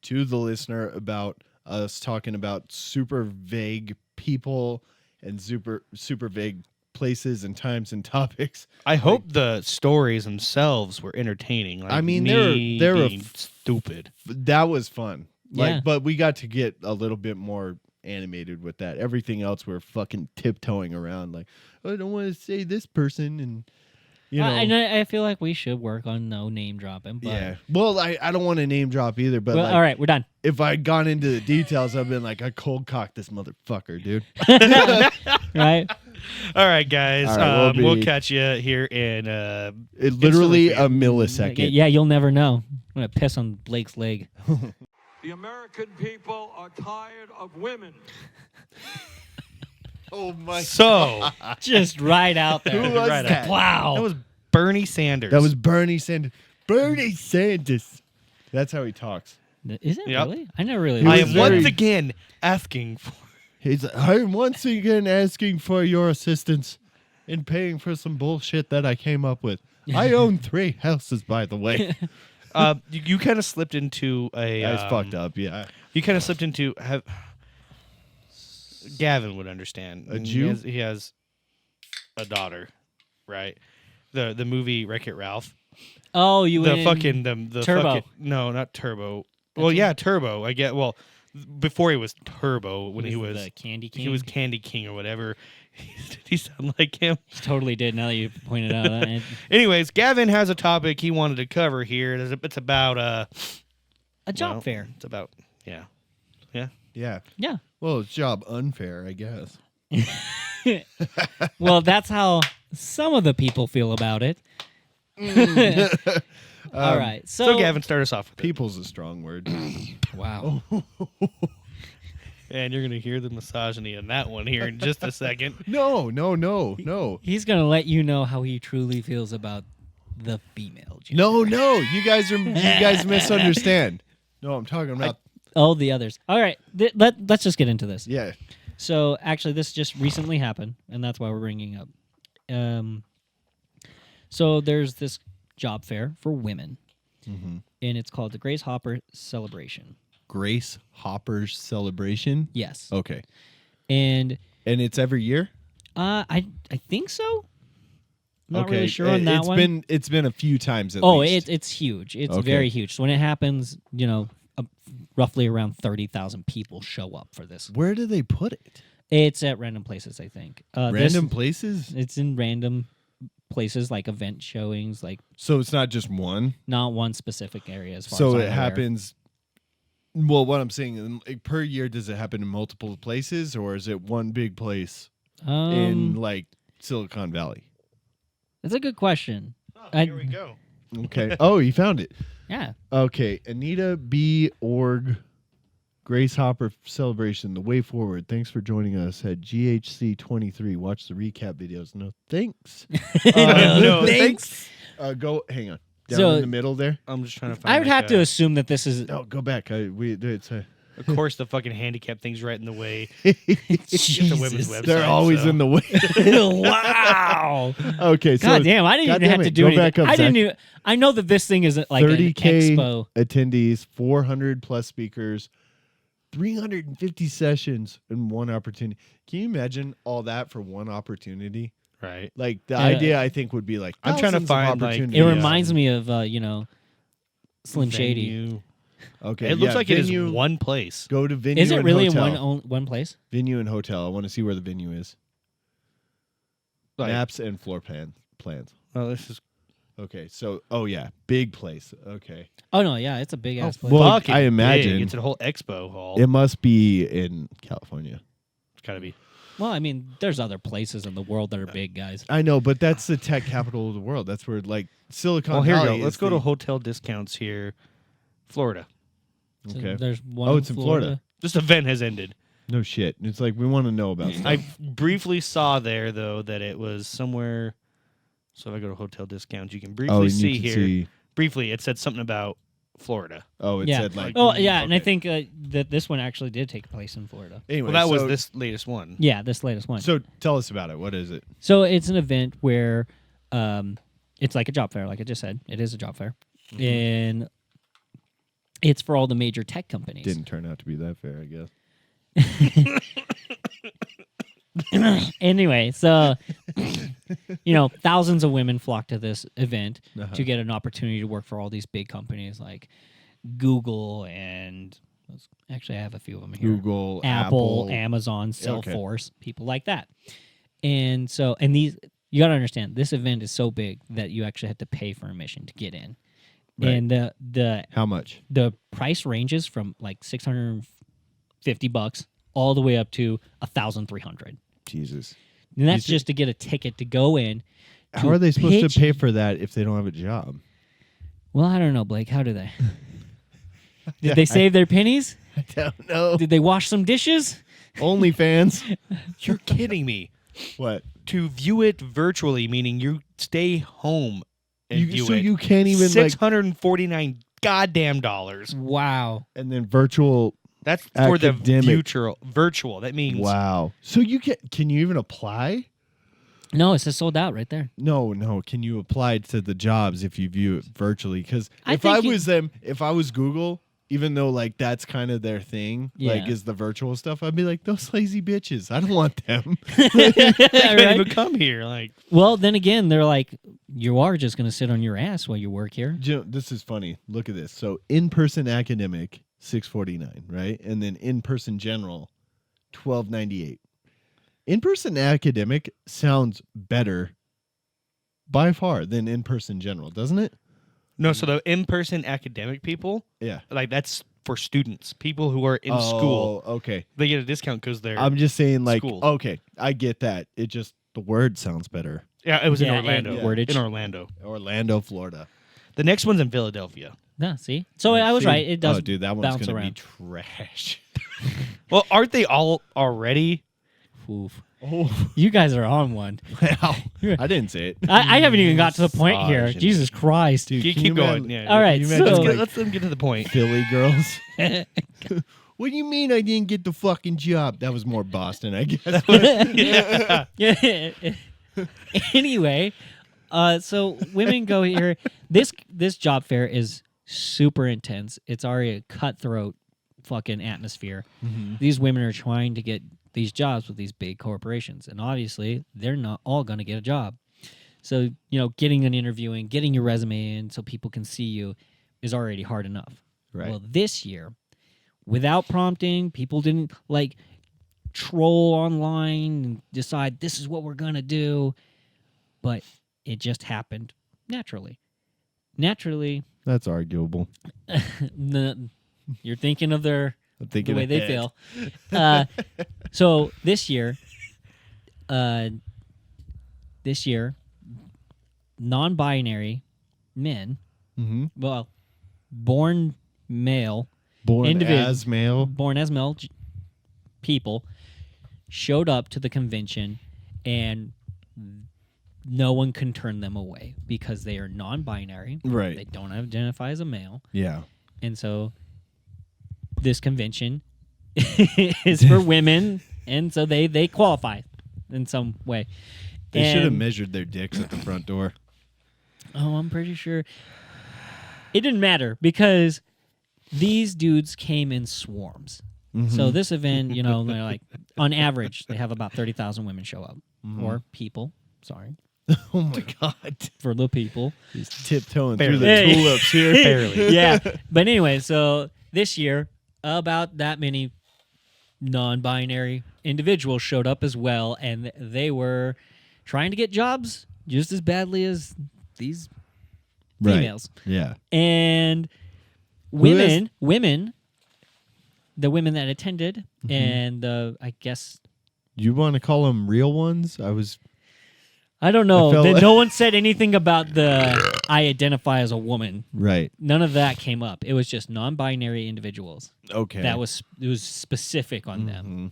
to the listener about us talking about super vague people and super vague places and times and topics. I hope the stories themselves were entertaining. Like I mean, me they're a being stupid. That was fun. Like, Yeah. but we got to get a little bit more animated with that. Everything else we're fucking tiptoeing around. Like, I don't want to say this person, and you know, and I feel like we should work on no name dropping. But yeah. Well, I don't want to name drop either, but well, like, all right, we're done. if I'd gone into the details, I've been like, I cold cocked this motherfucker, dude. Right? All right, guys. All right, we'll be- catch you here in. It literally a millisecond. Yeah, you'll never know. I'm gonna piss on Blake's leg. The American people are tired of women. Oh my! So Just right out there. Who was right that? Wow. that was Bernie Sanders. That was Bernie Sanders. Bernie Sanders. That's how he talks. Is it Yep. really? I never really. He I was am listened to very- once it. again asking for. He's like, I'm once again asking for your assistance in paying for some bullshit that I came up with. I own 3 houses, by the way. You kind of slipped into a. That's fucked up, yeah. You kind of slipped into. Gavin would understand. A Jew? He has a daughter, right? The movie Wreck-It Ralph. Oh, you The in- fucking the Turbo. fucking, no, not Turbo. Well, yeah, Turbo. I get. Well, before he was Turbo, when he was the Candy King. he was Candy King or whatever. Did he sound like him? He totally did. Now that you pointed out that. Anyways, Gavin has a topic he wanted to cover here. It's about A job well, fair. It's about yeah. Yeah. Yeah. Well, it's job unfair, I guess. Well, that's how some of the people feel about it. All right. So Gavin, start us off with it. People's a strong word. Wow. And you're gonna hear the misogyny in that one here in just a second. No. He's gonna let you know how he truly feels about the female gender. No. You guys misunderstand. No, I'm talking about Oh, the others. All right, let's just get into this. yeah. So actually, this just recently happened, and that's why we're bringing it up. So there's this job fair for women, Mm-hmm. and it's called the Grace Hopper Celebration. Grace Hopper's celebration. Yes, Okay, and and it's every year. I think so. Not okay, really sure on that one. It's been a few times at Oh, least. it's huge. It's Okay. very huge. So when it happens, roughly around 30,000 people show up for this. Where do they put it? It's at random places, I think. Random places. It's in random places like event showings, like So it's not just one. not one specific area. As far So as I'm it aware. happens. Well, what I'm saying, like, per year, does it happen in multiple places, or is it one big place in like Silicon Valley? That's a good question. Here we go. Okay. Oh, you found it. Yeah. Okay, Anita B. Org, Grace Hopper celebration. The way forward. Thanks for joining us at GHC 23. Watch the recap videos. No thanks. No, thanks. Go. Hang on. Down So- in the middle there. I'm just trying to find. I would have to assume that this is. No, go back. It's a. Of course, the fucking handicap thing's right in the way. It's a women's Jesus. website. They're always so. in the way. Wow. Okay, so God damn! I didn't even have to do Go anything. back up, I didn't Zach. even. I know that this thing isn't like an 30K expo. attendees, 400 plus speakers, 350 sessions, and one opportunity. Can you imagine all that for one opportunity? Right. Like the Yeah. idea, I think, would be like I'm trying to thousands of find, like, opportunities. It Yeah. reminds me of Slim Shady. Venue. Okay, It looks yeah, like it venue, is one place. Go to venue. Is it and really hotel. in one place? Venue and hotel. I want to see where the venue is. Like, Maps and floor plans. well, this is Okay, so yeah, big place. Okay, Oh no, yeah, it's a big ass place. well, fucking I imagine- big. It's a whole expo hall. it must be in California. It's gotta be. Well, I mean, there's other places in the world that are big, guys. I know, but that's the tech capital of the world. That's where like Silicon Well, here we Valley. go. Let's is go the- to hotel discounts here. Florida. So Okay. there's one. Oh, it's in Florida. This event has ended. No shit. It's like we want to know about stuff. I briefly saw there though that it was somewhere. So if I go to hotel discounts, you can briefly and see you can here. see. Briefly, it said something about Florida. Oh, it Yeah. said like. Oh yeah, and I okay. think that this one actually did take place in Florida. Anyway, Well, that was so- this latest one. Yeah, this latest one. So tell us about it. What is it? So it's an event where it's like a job fair, like I just said. It is a job fair. And it's for all the major tech companies. Didn't turn out to be that fair, I guess. Anyway, so thousands of women flock to this event Uh-huh. to get an opportunity to work for all these big companies like Google and actually I have a few of them here. Google, Apple, Amazon, Salesforce, people like that. And so, and these, you got to understand, this event is so big that you actually have to pay for admission to get in. Right. And the How much? price ranges from like $650 all the way up to $1,300. Jesus. And that's see- just to get a ticket to go in. How are they supposed pitch- to pay for that if they don't have a job? Well, I don't know, Blake. How do they? Did they save their pennies? I don't know. Did they wash some dishes? OnlyFans. You're kidding me. What? To view it virtually, meaning you stay home and view So it. you can't even like, $649 goddamn dollars. Wow. and then virtual. That's for the Academic. future virtual. That means Wow. So you can you even apply? No, it says sold out right there. No. Can you apply to the jobs if you view it virtually? Because I if I think you- was them, if I was Google, even though like that's kind of their thing, like Yeah. is the virtual stuff, I'd be like, those lazy bitches. I don't want them. they can't Right? even come here. Like, Well, then again, they're like, you are just going to sit on your ass while you work here. This is funny. Look at this. So in-person academic, $649, right? And then in-person general, $1298. In-person academic sounds better by far than in-person general, doesn't it? no, so the in-person academic people, Yeah. like that's for students, people who are in school. Oh, okay. They get a discount because they're. I'm just saying, like, School. okay, I get that. It just the word sounds better. yeah, it was Yeah, in and Orlando. wordage. In Orlando. Orlando, Florida. The next one's in Philadelphia. Yeah, see? So I was See? right. It does Oh, dude, that one's bounce gonna around. be trash. Well, aren't they all already? Oof. Oh, You guys are on one. wow. I didn't say it. I haven't even got to the point here. Misogyny. Jesus Christ. Dude, Keep can you going. imagine- Yeah. All right, you so imagine, Let's, like, let them get to the point. Philly girls. What do you mean I didn't get the fucking job? That was more Boston, I guess. Yeah. Anyway, so women go here. This job fair is super intense. It's already a cutthroat fucking atmosphere. These women are trying to get these jobs with these big corporations, and obviously they're not all going to get a job. So, getting an interview and getting your resume in so people can see you is already hard enough. Right. Well, this year, without prompting, people didn't troll online and decide this is what we're going to do, but it just happened naturally. That's arguable. You're thinking of the I'm thinking way they ahead. feel. So this year, non-binary men, well, born male, Born Individ- as male. born as male people, showed up to the convention, and no one can turn them away because they are non-binary. Right. They don't identify as a male, Yeah. and so this convention is for women, and so they qualify in some way. They should have And- measured their dicks at the front door. Oh, I'm pretty sure it didn't matter because these dudes came in swarms. So this event, they're like on average, they have about 30,000 women show up, or people. Sorry Oh my god. for the people. He's tiptoeing Barely. through the Hey. tulips here. Barely. Yeah, but anyway, so this year, about that many non-binary individuals showed up as well, and they were trying to get jobs just as badly as these Right. females. Yeah. And Who is- the women that attended, and I guess You want to call them real ones? I don't know. I felt- No one said anything about the I identify as a woman. Right. None of that came up. It was just non-binary individuals. Okay. It was specific on them.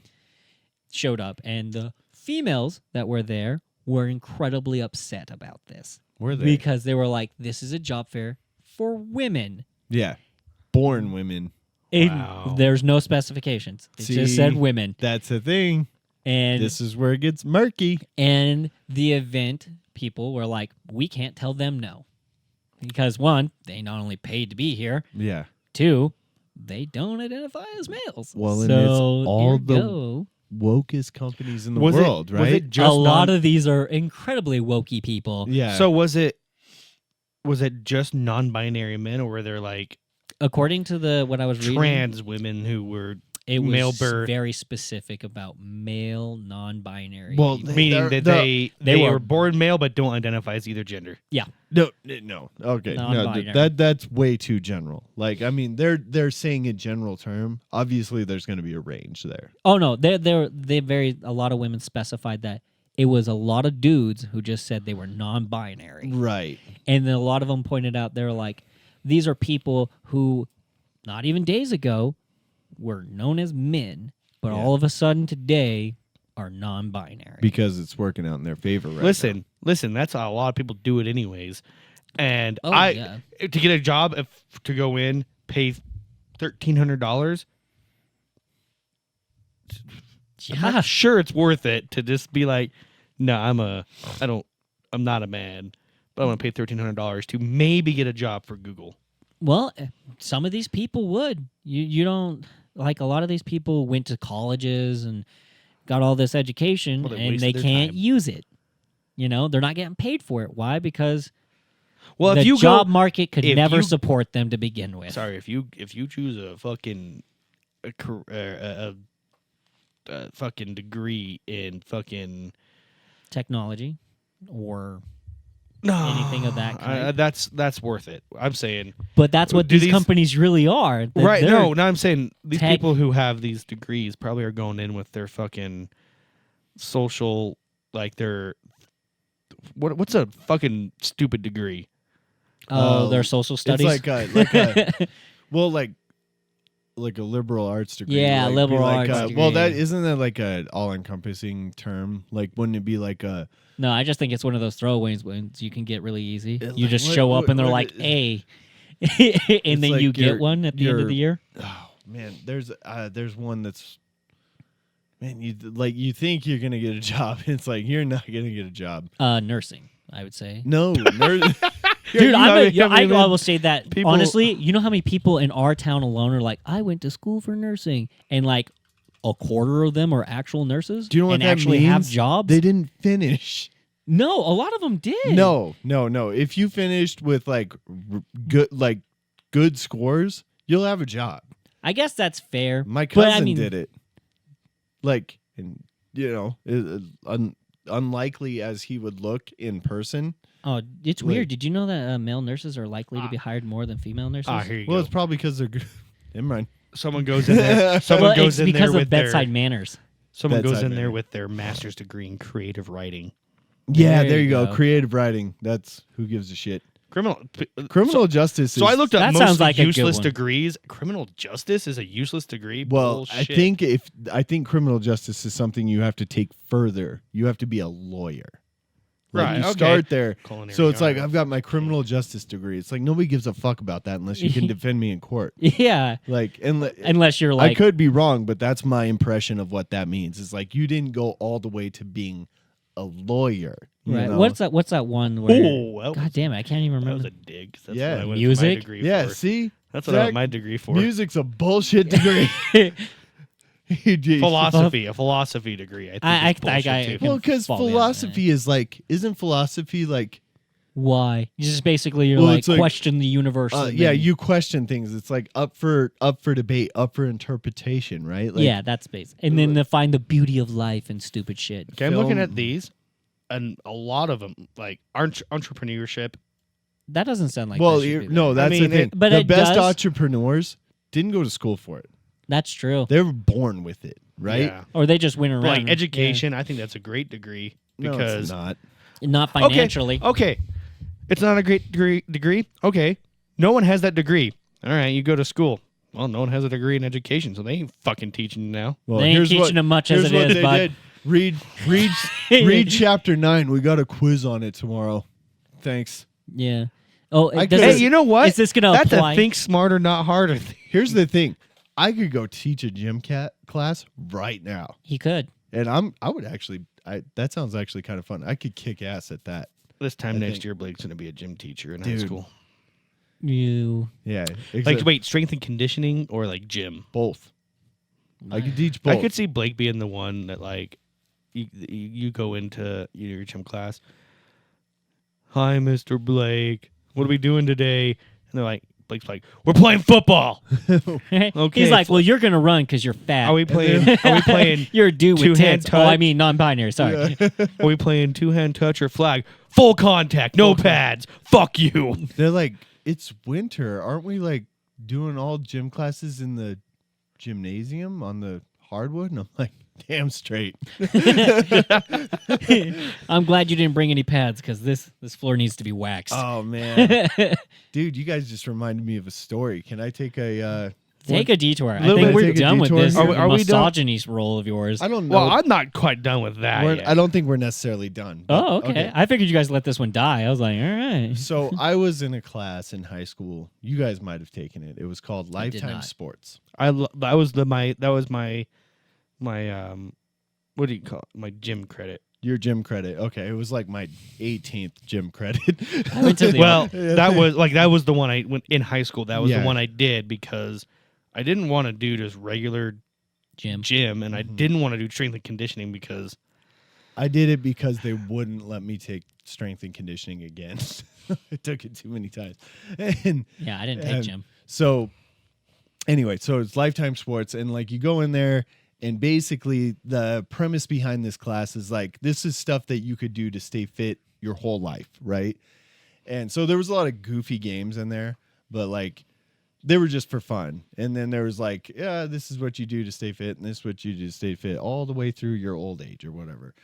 Showed up, and the females that were there were incredibly upset about this Were they? because they were like, "This is a job fair for women." Yeah. Born women. Wow. There's no specifications. It just See? said women, That's the thing. and This is where it gets murky. and the event people were like, "We can't tell them no," because one, they not only paid to be here. Yeah. Two, they don't identify as males. Well, and so it's all here the go. Wokest companies in the Was world, it, right? Was it just A lot of these are incredibly wokey people. yeah. So was it just non-binary men, or were there like According to what I was reading, trans women who were it was male birth? very specific about male non-binary. Well, people. Meaning that they were- were born male but don't identify as either gender. no. Okay. No, Non-binary. that's way too general. Like, I mean, they're saying a general term. Obviously, there's going to be a range there. Oh no, a lot of women specified that it was a lot of dudes who just said they were non-binary, Right. and then a lot of them pointed out they're like, these are people who, not even days ago, were known as men, but Yeah. all of a sudden today are non-binary. Because it's working out in their favor right Listen, that's how a lot of people do it anyways. And Oh, yeah. to get a job, to go in, pay $1,300. I'm Yeah. not sure it's worth it to just be like, no, I'm not a man, but I'm gonna pay $1,300 to maybe get a job for Google. Well, some of these people would. You don't like a lot of these people went to colleges and got all this education, Well, they and they wasted their can't time. use it. They're not getting paid for it. Why? Because Well, the if you job go, market could if never you- support them to begin with. sorry, if you choose a fucking a fucking degree in fucking Technology or no anything of that kind. that's worth it. I'm saying But that's what Do these these- companies really are. right. They're- No, I'm saying these tech- people who have these degrees probably are going in with their fucking social, like their what's a fucking stupid degree? Oh, their social studies. It's like a well, like like a liberal arts degree. Yeah, like, liberal be like, arts well, that degree. isn't that like a all-encompassing term? Like, wouldn't it be like a No, I just think it's one of those throwaways ones you can get really easy. It, You like, just what- show up what- and they're what like, is- "A," and It's then like you get you're- one at the end of the year. Oh man, there's one that's man, you think you're gonna get a job. It's like you're not gonna get a job. Nursing, I would say. No, Dude, I haven't will say that people- honestly. You know how many people in our town alone are like, I went to school for nursing, and like a quarter of them are actual nurses. Do you know what and that actually means? have jobs? They didn't finish. No, a lot of them did. No. If you finished with good scores, you'll have a job. I guess that's fair. My But, cousin I mean, did it. And unlikely as he would look in person. Oh, it's Like- weird. Did you know that male nurses are likely to be hired more than female nurses? Here you Well, go. it's probably because they're good. Never mind. Someone goes in there. Someone well, goes it's in there because with of bedside their. manners. Someone goes bedside in there manner. with their master's degree in creative writing. Yeah, There there you you go. go. Creative writing. That's who gives a shit. Criminal. Criminal justice. So is, I looked up That most sounds like a good useless one. degrees. Criminal justice is a useless degree. Well, Bullshit. I think criminal justice is something you have to take further. You have to be a lawyer. Like, Right, You okay. start there. Culinary So it's like arts. I've got my criminal justice degree. It's like nobody gives a fuck about that unless you can defend me in court. Yeah, Like unless you're I like, could be wrong, but that's my impression of what that means. It's like you didn't go all the way to being a lawyer. you right? know? What's that one where? Oh, that God was, damn it, I can't even that was remember. a dig. 'cause That's Yeah. what I went Music? For my degree Yeah, for. see? That's what I Zach, went my degree for. Music's a bullshit degree. Philosophy, a philosophy degree. I think I- is bullshit I- too. Well, because fall behind philosophy is like, isn't philosophy like, Why? You just basically you're Well, like it's like, question the universe. and yeah, then- you question things. It's like up for debate, up for interpretation, right? Like, yeah, that's basic. And then to find the beauty of life and stupid shit. Okay, I'm looking film- at these, and a lot of them, like entrepreneurship. That doesn't sound like. well, that should be no, there. that's mean, the thing. but the it best does- entrepreneurs didn't go to school for it. That's true. They were born with it, right? Yeah. Or they just went around. Like education, I think that's a great degree No, because it's not. Yeah. Not financially. Okay, it's not a great degree. Okay, no one has that degree. All right, you go to school. Well, no one has a degree in education, so they ain't fucking teaching you now. Well, They ain't here's teaching what, them much as here's it what is, they bud. did. Read chapter 9. We got a quiz on it tomorrow. Thanks. Yeah. Oh, I does could- Hey, this- you know what? Is this gonna That's apply? a think smarter, not harder thing. Here's the thing. I could go teach a gym class right now. He could. And I would actually that sounds actually kind of fun. I could kick ass at that. This time I next think- year, Blake's gonna be a gym teacher in high Dude. school. You. Yeah. Like, wait, strength and conditioning or like gym? both. I could teach both. I could see Blake being the one that like you go into your gym class. Hi, Mr. Blake. What are we doing today? And they're like, Blake's like, we're playing football. Okay, He's like, so- well, you're gonna run because you're fat. Are we playing? Are we playing? You're a dude with two-hand tits. Oh, I touch? mean non-binary. Sorry. Are we playing 2-hand touch or flag? Full contact, no pads. Fuck you. They're like, it's winter. Aren't we like doing all gym classes in the gymnasium on the hardwood? And I'm like, damn straight. I'm glad you didn't bring any pads because this floor needs to be waxed. Oh man. Dude, you guys just reminded me of a story. Can I take a Take a detour. I Little think bit- we're take a done with detour this here. Are we done? misogyny role of yours. I don't know. Well, I'm not quite done with that yet. I don't think we're necessarily done. but- Oh, okay. I figured you guys let this one die. I was like, all right. So I was in a class in high school. You guys might have taken it. It was called did Lifetime not. Sports. that was my what do you call it? My gym credit. Your gym credit. Okay, it was like my 18th gym credit. I went to the Well, that was the one I went in high school. That was Yeah. the one I did because I didn't want to do just regular gym. gym, and I didn't want to do strength and conditioning because I did it because they wouldn't let me take strength and conditioning again. I took it too many times. And Yeah, I didn't take And gym. so anyway, so it's Lifetime Sports, and like you go in there, and basically the premise behind this class is like this is stuff that you could do to stay fit your whole life, right? And so there was a lot of goofy games in there, but like they were just for fun. And then there was like, yeah, this is what you do to stay fit, and this is what you do to stay fit all the way through your old age or whatever.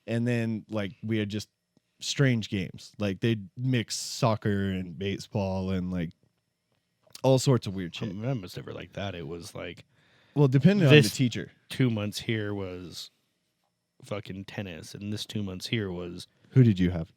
And then like we had just strange games. Like they'd mix soccer and baseball and like all sorts of weird shit. I was never like that. It was like Well, depending on the This- teacher. 2 months here was fucking tennis, and this 2 months here was Who did you have?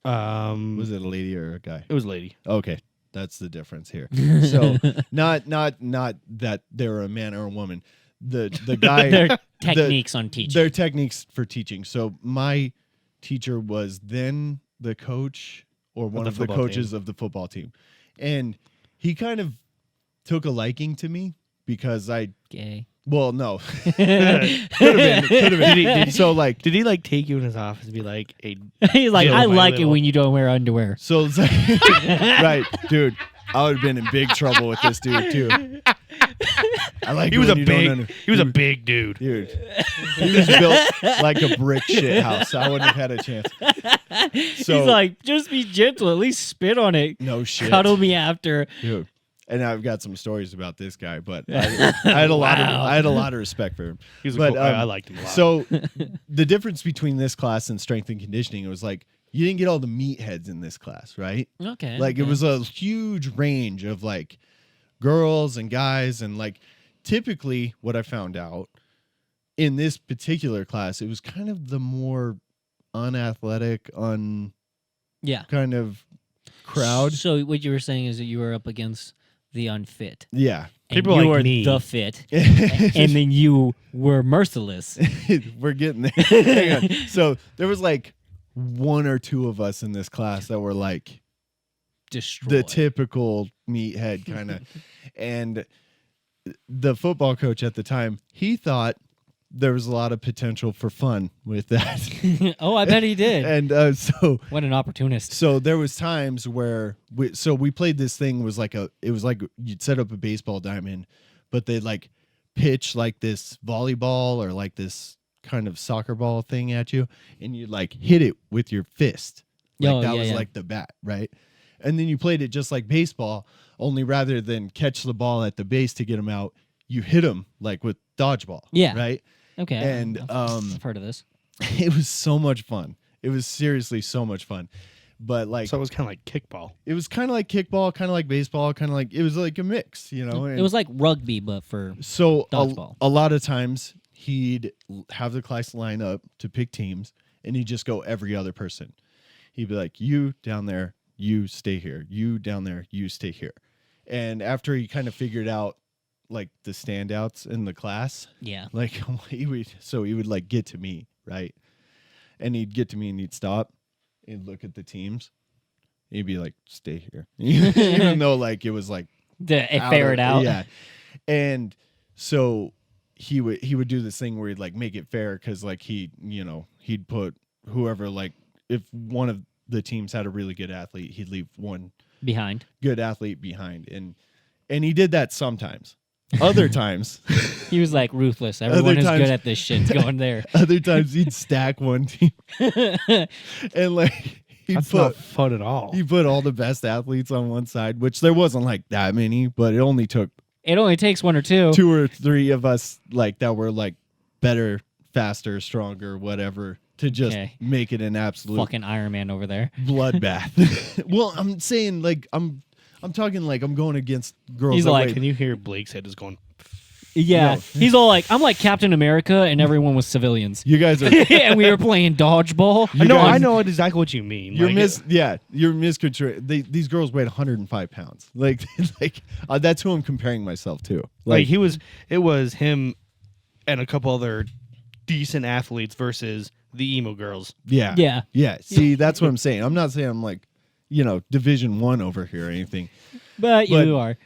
was Was it a lady or a guy? it was a lady. Okay, that's the difference here. So not that they were a man or a woman. The guy Their techniques on teaching. their techniques for teaching. So my teacher was then the coach or one the of the football coaches of the football team, and he kind of took a liking to me because I. Gay. Well, no, could have been. Did he- So like, Did he like take you in his office and be like, "Hey, He's like, Little I by like it little. when you don't wear underwear. so it's like, right, dude. I would have been in big trouble with this dude too. I like he it was a when you don't big he was a big dude." dude. He was built like a brick shit house. I wouldn't have had a chance. So He's like, just be gentle. At least spit on it. no shit, Cuddle me after. dude. And I've got some stories about this guy, but I had a lot of Wow. I had a lot of respect for him. He was a But, cool, I liked him a lot. So the difference between this class and strength and conditioning, it was like you didn't get all the meatheads in this class, right? Okay. Like it was a huge range of like girls and guys, and like typically what I found out in this particular class, it was kind of the more unathletic, yeah. kind of crowd. So what you were saying is that you were up against the unfit. Yeah. And People you like were me. the fit. And then you were merciless. We're getting there. Hang on. So there was like one or two of us in this class that were like Destroyed. the typical meathead kind of. And the football coach at the time, he thought there was a lot of potential for fun with that. Oh, I bet he did. And so What an opportunist. there was times where we played this thing, it was like you'd set up a baseball diamond, but they'd like pitch like this volleyball or like this kind of soccer ball thing at you, and you'd like hit it with your fist. Like Oh, that yeah, was yeah. like the bat, right? And then you played it just like baseball, only rather than catch the ball at the base to get them out, you hit them like with dodgeball. Yeah. Right. Okay. And I've heard of this. it was so much fun. It was seriously so much fun. But like So it was kind of like kickball. it was kind of like kickball, kind of like baseball, kind of like it was like a mix, you know. It was like rugby, but for so dodgeball. a lot of times he'd have the class line up to pick teams, and he'd just go every other person. He'd be like, "You down there, you stay here. You down there, you stay here." And after he kind of figured out like the standouts in the class, yeah. like he would like get to me, right? And he'd get to me and he'd stop. He'd look at the teams. He'd be like, "Stay here," even though like it was like Fair it out. Yeah, and so he would do this thing where he'd like make it fair because like he'd put whoever, like if one of the teams had a really good athlete, he'd leave one Behind. good athlete behind, and he did that sometimes. Other times. He was like ruthless. Everyone who's times- good at this shit's going there. Other times he'd stack one team and like he'd That's not put fun at all. he put all the best athletes on one side, which there wasn't like that many, but it only took It only takes one or two. 2 or 3 of us like that were like better, faster, stronger, whatever, to just Okay. make it an absolute Fucking Iron Man over there. bloodbath. Well, I'm saying like I'm talking like I'm going against girls. He's that like, weigh- Can you hear Blake's head is going? Yeah. No. He's all like, I'm like Captain America, and everyone was civilians. you guys are And we were playing dodgeball. You No, guys- I know exactly what you mean. You're Like, you're misconstruing. These girls weighed 105 pounds. Like that's who I'm comparing myself to. like it was him and a couple other decent athletes versus the emo girls. yeah, Yeah. yeah. See, that's what I'm saying. I'm not saying I'm like Division 1 over here or anything. But But you are.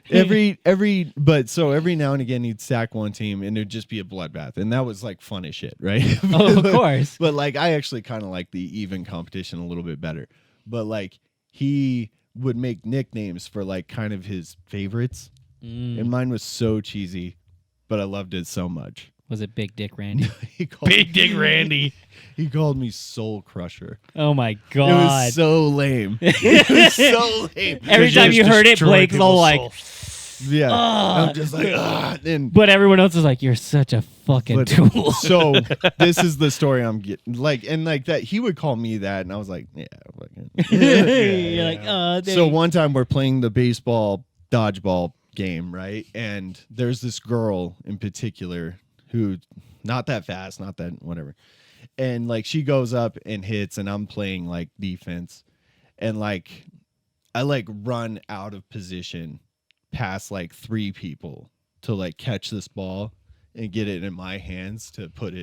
so every now and again he'd sack one team and it'd just be a bloodbath, and that was like fun as shit, right? Oh, of course. But like I actually kind of like the even competition a little bit better. But like he would make nicknames for like kind of his favorites, and mine was so cheesy, but I loved it so much. Was it Big Dick Randy? He called Big Dick Randy. He called me Soul Crusher. Oh my It god. was so lame. It was so lame. Every time you heard it, Blake's all like, Yeah, "Ugh." I'm just like, and but everyone else is like, you're such a fucking but tool. so this is the story I'm getting. Like, and like that, he would call me that, and I was like, yeah. Fucking. You're like, So one time we're playing the baseball dodgeball game, right? And there's this girl in particular who not that fast, not that whatever. And like she goes up and hits and I'm playing like defense. And like I like run out of position past like 3 people to like catch this ball and get it in my hands to put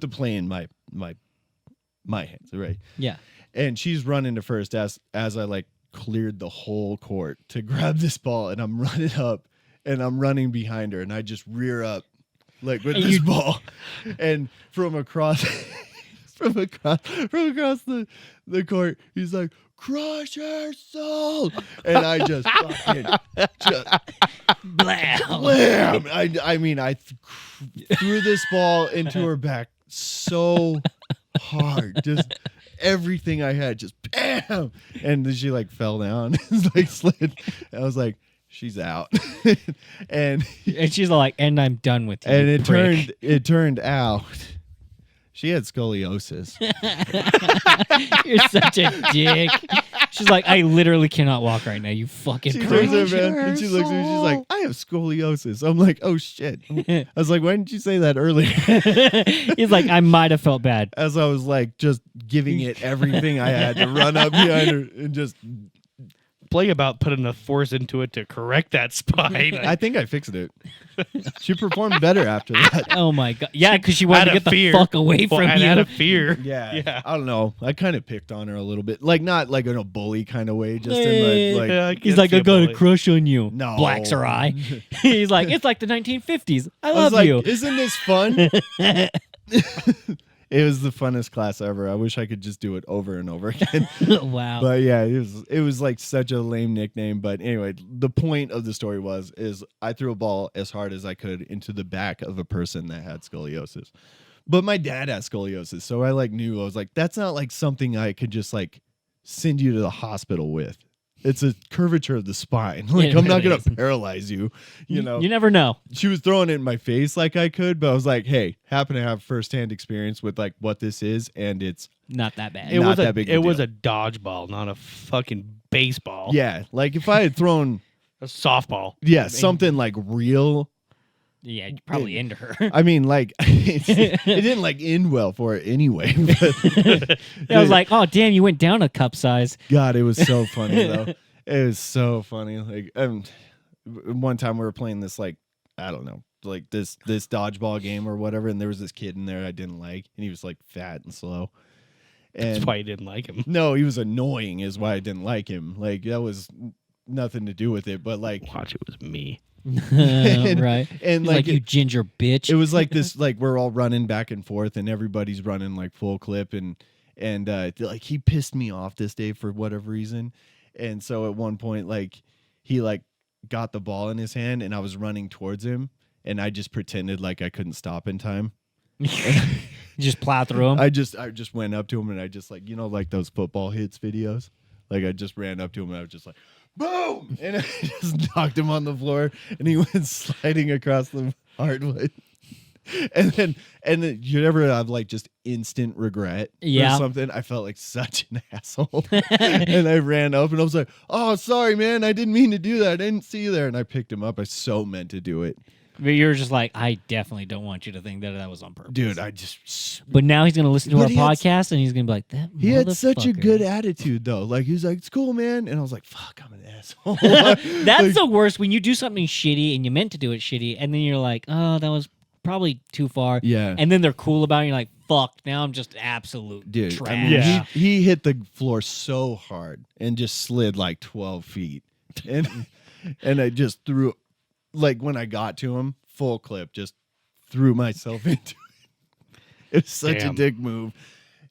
the play in my hands, right? Yeah. And she's running to first as I like cleared the whole court to grab this ball, and I'm running up and I'm running behind her, and I just rear up like with this ball, and from across the court, he's like, "Crush her soul," and I just fucking blam. I mean, I threw this ball into her back so hard, just everything I had, just bam, and then she like fell down, like slid. I was like, she's out, and she's like, and I'm done with you. And prick. it turned out she had scoliosis. You're such a dick. She's like, I literally cannot walk right now. You fucking She prick. turns around and she looks at me. She's like, I have scoliosis. I'm like, oh shit. I was like, why didn't you say that earlier? He's like, I might have felt bad. As I was like just giving it everything I had to run up behind her and just. Play about putting enough force into it to correct that spine. I think I fixed it. She performed better after that. Oh my god. Yeah, because she wanted to Out of get fear. the fuck away from and you. out of fear. Yeah. I don't know. I kind of picked on her a little bit. Like, not like in a bully kind of way. Just in like Yeah, He's like, I got a bully. crush on you. No. Blacks her eye. He's like, it's like the 1950s. I I was love like, you. isn't this fun? It was the funnest class ever. I wish I could just do it over and over again. Wow. But yeah, it was like such a lame nickname. But anyway, the point of the story is I threw a ball as hard as I could into the back of a person that had scoliosis. But my dad has scoliosis, so I like knew. I was like, that's not like something I could just like send you to the hospital with. It's a curvature of the spine. Like, It I'm not really gonna is. paralyze you. You know, You never know. she was throwing it in my face like I could, but I was like, hey, happen to have firsthand experience with like what this is, and it's Not that bad. It Not was that big of a it was deal. a dodgeball, not a fucking baseball. yeah, like if I had thrown A softball. something like real. Yeah, you probably into her. I mean, like it didn't like end well for it anyway. But I was like, oh damn, you went down a cup size. God, it was so funny though. It was so funny. Like one time we were playing this like I don't know, like this dodgeball game or whatever, and there was this kid in there I didn't like, and he was like fat and slow. And That's why you didn't like him. no, he was annoying is why I didn't like him. Like that was nothing to do with it, but like Watch, it was me. Right. and He's like like, you ginger bitch. it was like this, like we're all running back and forth, and everybody's running like full clip, and like he pissed me off this day for whatever reason, and so at one point like he like got the ball in his hand, and I was running towards him, and I just pretended like I couldn't stop in time. You just plow through him. I just went up to him, and I just like like those football hits videos. Like I just ran up to him, and I was just like, boom, and I just knocked him on the floor, and he went sliding across the hardwood. And then you never have like just instant regret Yeah. or something. I felt like such an asshole, and I ran up and I was like, "Oh, sorry, man, I didn't mean to do that. I didn't see you there." And I picked him up. I so meant to do it, But you're just like, I definitely don't want you to think that was on purpose. dude. I just But now he's going to listen to But our he had podcast and he's going to be like, that he had such a motherfucker." good attitude though. Like he was like, "It's cool, man," and I was like, "Fuck, I'm an asshole." That's Like, the worst when you do something shitty and you meant to do it shitty and then you're like, oh, that was probably too far. yeah. And then they're cool about it and you're like, fuck, now I'm just absolute Dude, trash. I mean, Yeah. he hit the floor so hard and just slid like 12 feet. And I just threw, like when I got to him, full clip, just threw myself into it. It was such Damn. a dick move.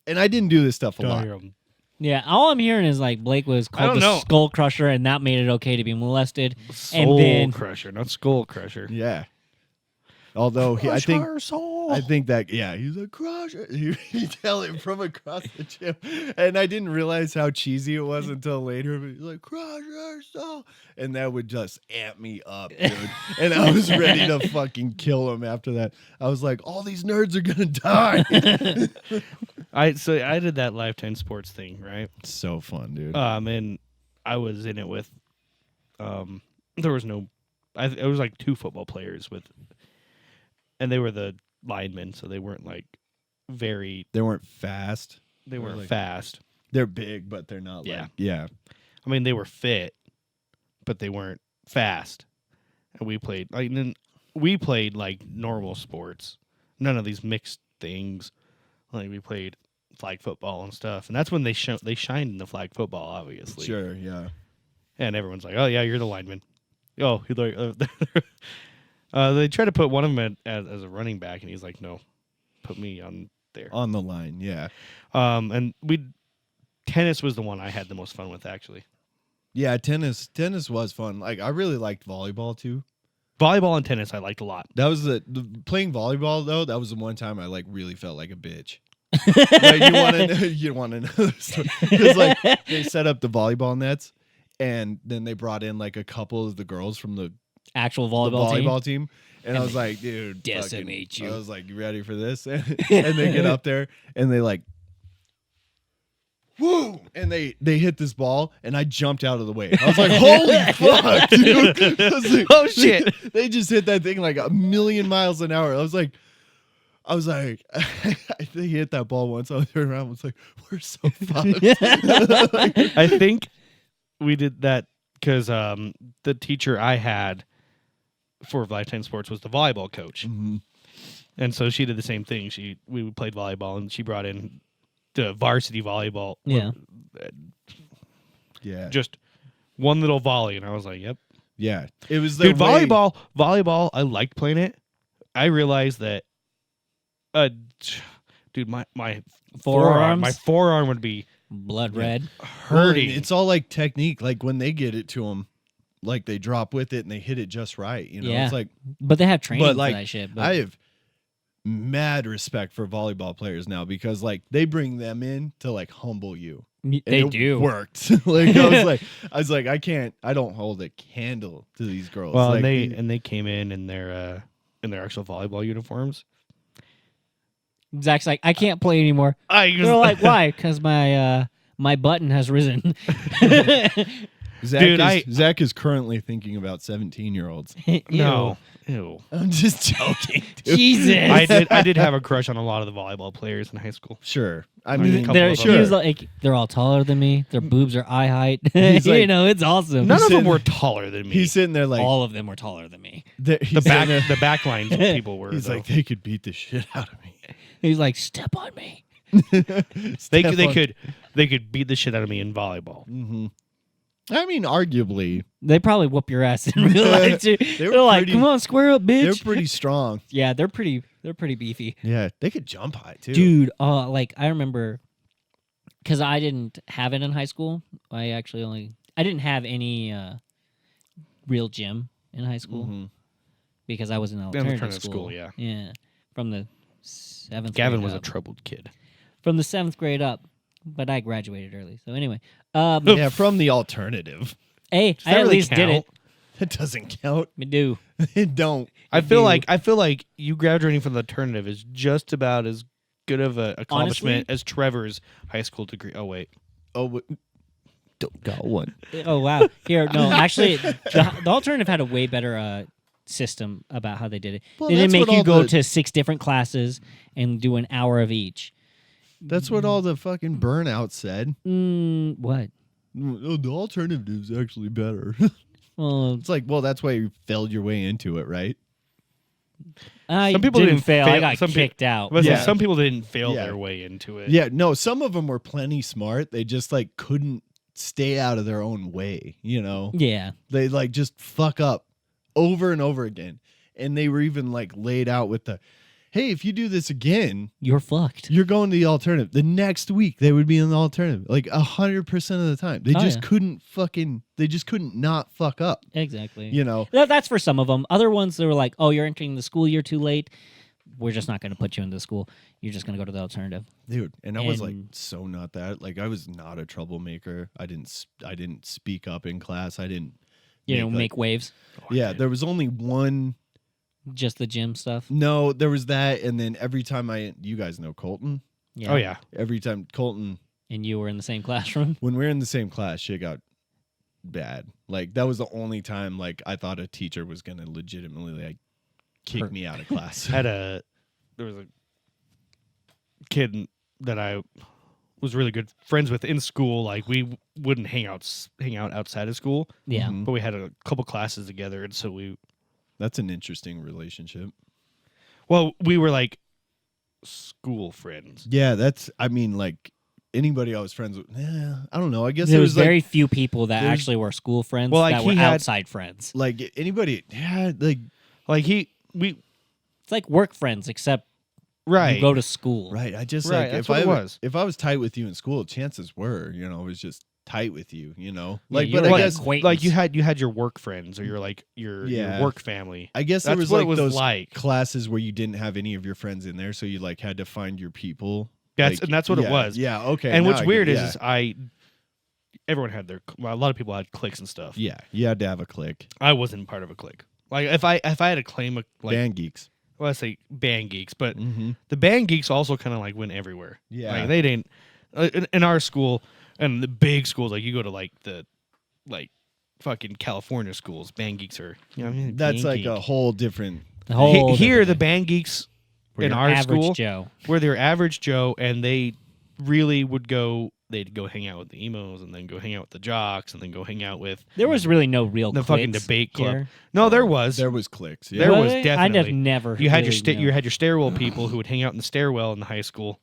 And I didn't do this stuff a lot. Damn. Yeah, all I'm hearing is like Blake was I called don't the know. Skull Crusher and that made it okay to be molested. Soul then- crusher, not skull crusher. Yeah. Although I think Crush her soul. I think that he's a crusher. He tell it from across the gym, and I didn't realize how cheesy it was until later. But he's like crusher soul, and that would just amp me up, dude. And I was ready to fucking kill him after that. I was like, all these nerds are gonna die. I did that Lifetime Sports thing, right? So fun, dude. And I was in it with there was no. It was like 2 football players and they were the linemen, so they weren't like very. They weren't fast. They weren't like- fast. They're big, but they're not. Yeah. Like, yeah. I mean, they were fit, but they weren't fast. And we played like normal sports. None of these mixed things. Like we played flag football and stuff, and that's when they shined in the flag football, obviously. Sure. Yeah. And everyone's like, "Oh yeah, you're the lineman." Oh, he like. They tried to put one of them as a running back, and he's like, "No, put me on there." On the line. Yeah. And tennis was the one I had the most fun with, actually. Yeah. Tennis was fun. Like I really liked volleyball too. Volleyball and tennis I liked a lot. That was the playing volleyball though. That was the one time I like really felt like a bitch. Like, you want to know the story because like they set up the volleyball nets, and then they brought in like a couple of the girls from the Actual the volleyball, team. And I was like, dude, decimate you. I was like, you ready for this? And they get up there and they like, woo! And they hit this ball, and I jumped out of the way. I was like, holy fuck, dude! I was like, Oh, shit. They just hit that thing like 1,000,000 miles an hour. I was like, they hit that ball once. I turned around and was like, we're so fucked. I think we did that because the teacher I had for Lifetime Sports was the volleyball coach. Mhm. And so she did the same thing. We played volleyball, and she brought in the varsity volleyball. Yeah. Yeah. Just one little volley, and I was like, "Yep, Yeah. It was the dude." Volleyball. I liked playing it. I realized that, dude, my forearm would be blood red. hurting. It's all like technique. Like when they get it to them, like they drop with it and they hit it just right. You know, Yeah. it's like But they have training But, like, for that shit. But I have mad respect for volleyball players now because like they bring them in to like humble you. And they it do. worked. Like I was like, I don't hold a candle to these girls. well, like, and they came in their actual volleyball uniforms. Zach's like, I can't play anymore. I They're like, why? Because my button has risen. Zach is currently thinking about 17-year-olds. no, ew. I'm just joking, dude. Jesus. I did have a crush on a lot of the volleyball players in high school. Sure. I mean, mean, couple They're, of he them. was like, they're all taller than me. Their boobs are eye height. He's You like- know, it's awesome. None of them said- were taller than me. he's sitting there like all of them were taller than me. the back lines people were. He's though. like, they could beat the shit out of me. He's like, step on me. they could beat the shit out of me in volleyball. Mm-hmm. I mean, arguably, They probably whoop your ass in real life too. They were They're like, pretty- come on, square up, bitch. they're pretty strong. Yeah, they're pretty beefy. Yeah, they could jump high too. Dude, like I remember because I didn't have it in high school. I didn't have any real gym in high school Mhm. because I was in alternative alternative school, yeah. Yeah. From the 7th Gavin grade was a up. troubled kid. From the 7th grade up, but I graduated early. So anyway, Yeah, from the alternative. hey, Does I that at really least did it. count? That doesn't count. Me do. It don't. I feel do. like you graduating from the alternative is just about as good of an accomplishment as Trevor's high school degree. Oh wait, Oh, don't got one. Oh wow! Here, no, actually, the alternative had a way better system about how they did it. Well, They didn't that's make what you all go the- to 6 different classes and do an hour of each. That's what all the fucking burnout said. What? Oh, the alternative is actually better. Well, It's like, well, that's why you failed your way into it, right? I Some people didn't didn't fail. I fail- got some kicked out. but Yeah. some people didn't fail Yeah. their way into it. Yeah, no, some of them were plenty smart. They just like couldn't stay out of their own way, you know? Yeah. They like just fuck up over and over again. And they were even like laid out with the, hey, if you do this again, You're fucked. you're going to the alternative. The next week they would be in the alternative, like 100% of the time. They Oh, just yeah. couldn't not fuck up. Exactly. You know, That's for some of them. Other ones, they were like, oh, you're entering the school year too late. We're just not going to put you into school. You're just going to go to the alternative. dude. And I was like, And- so not that. Like I was not a troublemaker. I didn't speak up in class. I didn't. Make waves. Yeah, there was only one. Just the gym stuff. No, there was that, and then every time you guys know Colton. Yeah. Oh yeah. Every time Colton, And you were in the same classroom. when we were in the same class, shit got bad. Like that was the only time like I thought a teacher was gonna legitimately like kick me out of class. There was a kid that I was really good friends with in school. Like we wouldn't hang out outside of school, Yeah. Mhm. but we had a couple classes together, and so That's an interesting relationship. we were like school friends. Yeah, that's. I mean, like anybody I was friends with. I don't know. I guess There it was was very like, few people that there's- actually were school friends Well, like, that he were had- outside friends. like anybody. Yeah, like Like we It's like work friends, except right. you go to school. right. I just Right, like that's if what it I was. if I was tight with you in school, chances were I was just tight with you. Yeah, Like, you but were I like guess acquaintance. like you had your work friends or your Yeah. work family. I guess there That's was what like it was those like. classes where you didn't have any of your friends in there, so you like had to find your people. That's Like, and that's what it yeah, was. Yeah. Okay. And now what's I get weird it, is everyone had a lot of people had cliques and stuff. yeah, you had to have a clique. I wasn't part of a clique. Like if I had to claim a like Band geeks. well, I say band geeks, but Mm-hmm. the band geeks also kind of like went everywhere. Yeah. like they didn't in our school and the big schools. Like you go to like the fucking California schools. Band geeks are That's band like geek. a whole different. The whole Here the different thing. band geeks Where in you're our average school Joe. where they're average Joe and they really would go. They'd go hang out with the emos and then go hang out with the jocks and then go hang out with There was really no real the fucking cliques debate club. here. No, there was. There was cliques. Yeah. There was Really? definitely. I'd have never. You had really you had your stairwell people who would hang out in the stairwell in the high school,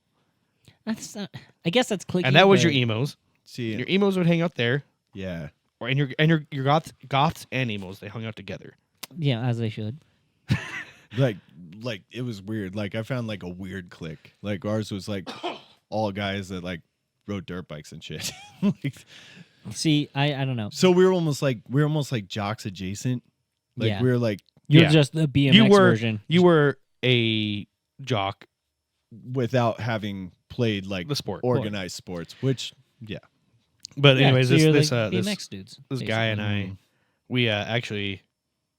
That's not, I guess that's clicky. and that was your but- emos. See, Your emos would hang out there, yeah. and your goths and emos they hung out together. Yeah, as they should. Like it was weird. Like I found like a weird clique. Like ours was like all guys that like rode dirt bikes and shit. Like, See, I don't know. so we were almost like jocks adjacent. Like Yeah. we were like You're Yeah. just the BMX You were version. you were a jock, without having played like the sport. organized sports, which yeah. But Yeah, anyways, so you're this like this BMX dudes. this guy and basically. I, we actually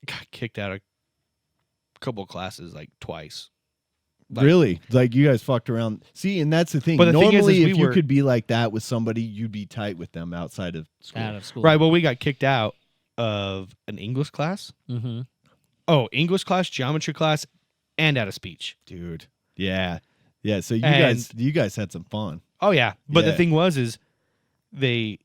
got kicked out of a couple classes like twice. Like- Really? Like you guys fucked around. See, and that's the thing. But the thing is Normally, we if you were- could be like that with somebody, you'd be tight with them outside of school. out of school. Right. Well, we got kicked out of an English class. Mm-hmm. Oh, English class, geometry class, and out of speech. Dude. Yeah. Yeah. So And- you guys had some fun. Oh yeah, but the Yeah. thing is we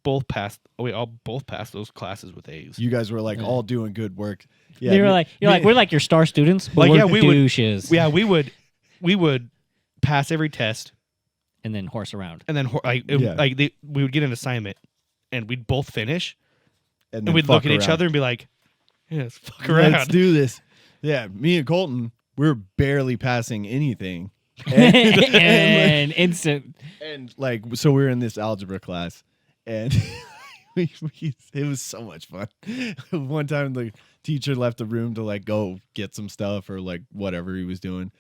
both passed. We all both passed those classes with A's. You guys were like Yeah. all doing good work. Yeah. They were me- like, you're me- like, we're like your star students, but Like, we're yeah, we would- douches. Yeah, we would pass every test, And then horse around. and then Yeah. we would get an assignment, and we'd both finish, and and then we'd look fuck at each around. other and be like, "Yeah, let's fuck around." Let's do this. Yeah. Me and Colton, we were barely passing anything. And instant. And like, so we were in this algebra class, and it was so much fun. One time, the teacher left the room to like go get some stuff or like whatever he was doing,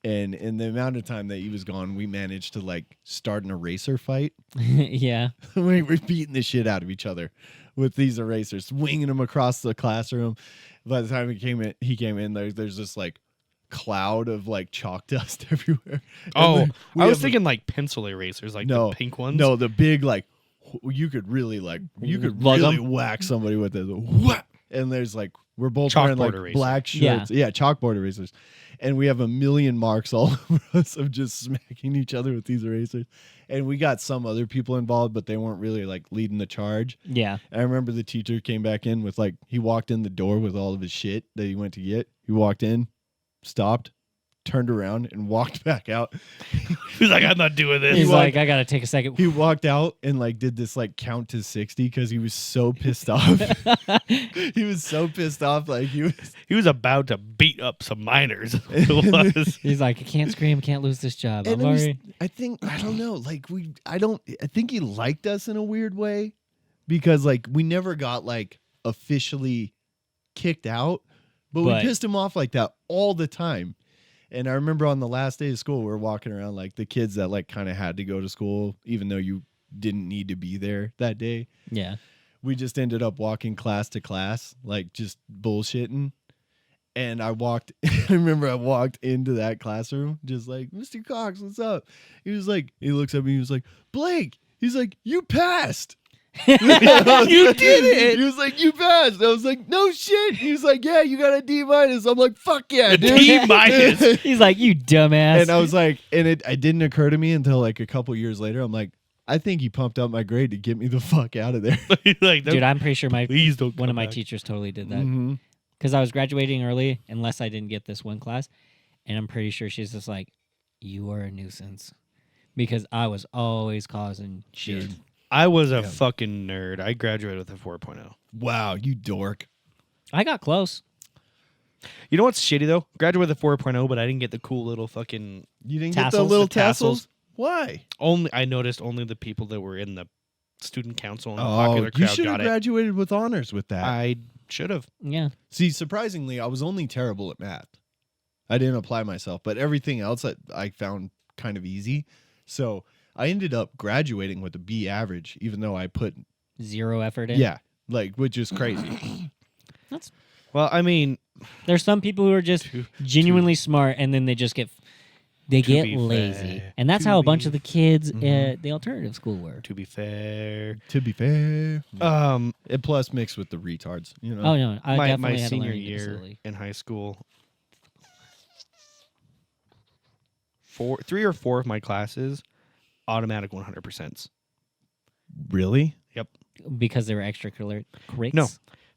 and in the amount of time that he was gone, we managed to like start an eraser fight. Yeah. We were beating the shit out of each other with these erasers, swinging them across the classroom. By the time he came in, there's this like cloud of like chalk dust everywhere. And Oh, then we I was have- thinking like pencil erasers, like No, the pink ones. No, the big like you could really Lug 'em? really whack somebody with it. Whack! And there's like we're both wearing like Chalkboard erasers. black shirts. Yeah, chalkboard erasers. And we have a million marks all over us of just smacking each other with these erasers. And we got some other people involved, but they weren't really like leading the charge. Yeah. I remember the teacher came back in with like he walked in the door with all of his shit that he went to get. He walked in, stopped, turned around, and walked back out. He's like, "I'm not doing this." He's walked- like, I got to take a second. He walked out and like did this like count to 60 because he was so pissed off. He was so pissed off, like He was about to beat up some minors. It was. He's like, I can't scream, can't lose this job. And I'm it was- already. I don't know, like I think he liked us in a weird way because like we never got like officially kicked out, but we But- pissed him off like that all the time. And I remember on the last day of school, we were walking around like the kids that like kind of had to go to school, even though you didn't need to be there that day. Yeah. We just ended up walking class to class, like just bullshitting. And I remember I walked into that classroom just like, Mr. Cox, what's up? He looks at me, he was like, Blake, he's like, you passed. You did it. He was like, you passed. I was like, no shit. He was like, yeah, you got a D-. I'm like, fuck yeah, A dude. D-. He's like, you dumbass. And I was like, and it didn't occur to me until like a couple years later. I'm like, I think he pumped up my grade to get me the fuck out of there. Like, dude, I'm pretty sure please don't. one of come my back. teachers totally did that. Mhm. Because I was graduating early, unless I didn't get this one class. And I'm pretty sure she's just like, you are a nuisance. Because I was always causing shit. Dude. I was a Yeah. fucking nerd. I graduated with a 4.0. Wow, you dork. I got close. You know what's shitty though? Graduated with a 4.0, but I didn't get the cool little fucking. You didn't get the Tassels? little The tassels? tassels? Why? I noticed only the people that were in the student council and the Oh, popular you crowd should have got it. graduated with honors with that. I should have. Yeah. See, surprisingly, I was only terrible at math. I didn't apply myself, but everything else I found kind of easy. So I ended up graduating with a B average, even though I put, Zero effort in. yeah, like, which is crazy. Well, I mean, There's some people who are just genuinely smart, and then they just get be lazy, fair- and that's to how a bunch be- of the kids Mhm. at the alternative school were. to be fair, To be fair. um, And plus mixed with the retards, you know? Oh no, I my definitely had a senior learning year disability. in high school, 3 or 4 of my classes, automatic 100%. Really? Because they were extracurricular. No.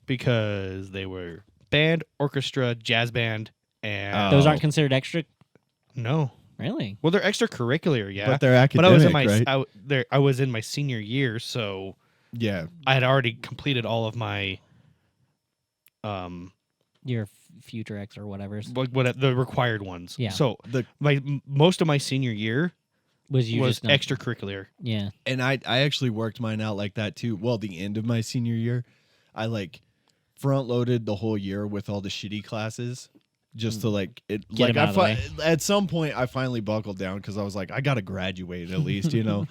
Because they were band, orchestra, jazz band, and Those Oh. aren't considered extra. no. Really? Well, they're extracurricular, yeah. But they're academic, But I was in my right? I was in my senior year, so Yeah. I had already completed all of my Your future ex or whatever's what the required ones. Yeah. So The most of my senior year was you was just not, extracurricular. Yeah. And I actually worked mine out like that too. Well, the end of my senior year, I like front loaded the whole year with all the shitty classes just to like it. Get like 'em out of the way. at some point, I finally buckled down because I was like, I gotta graduate at least, you know.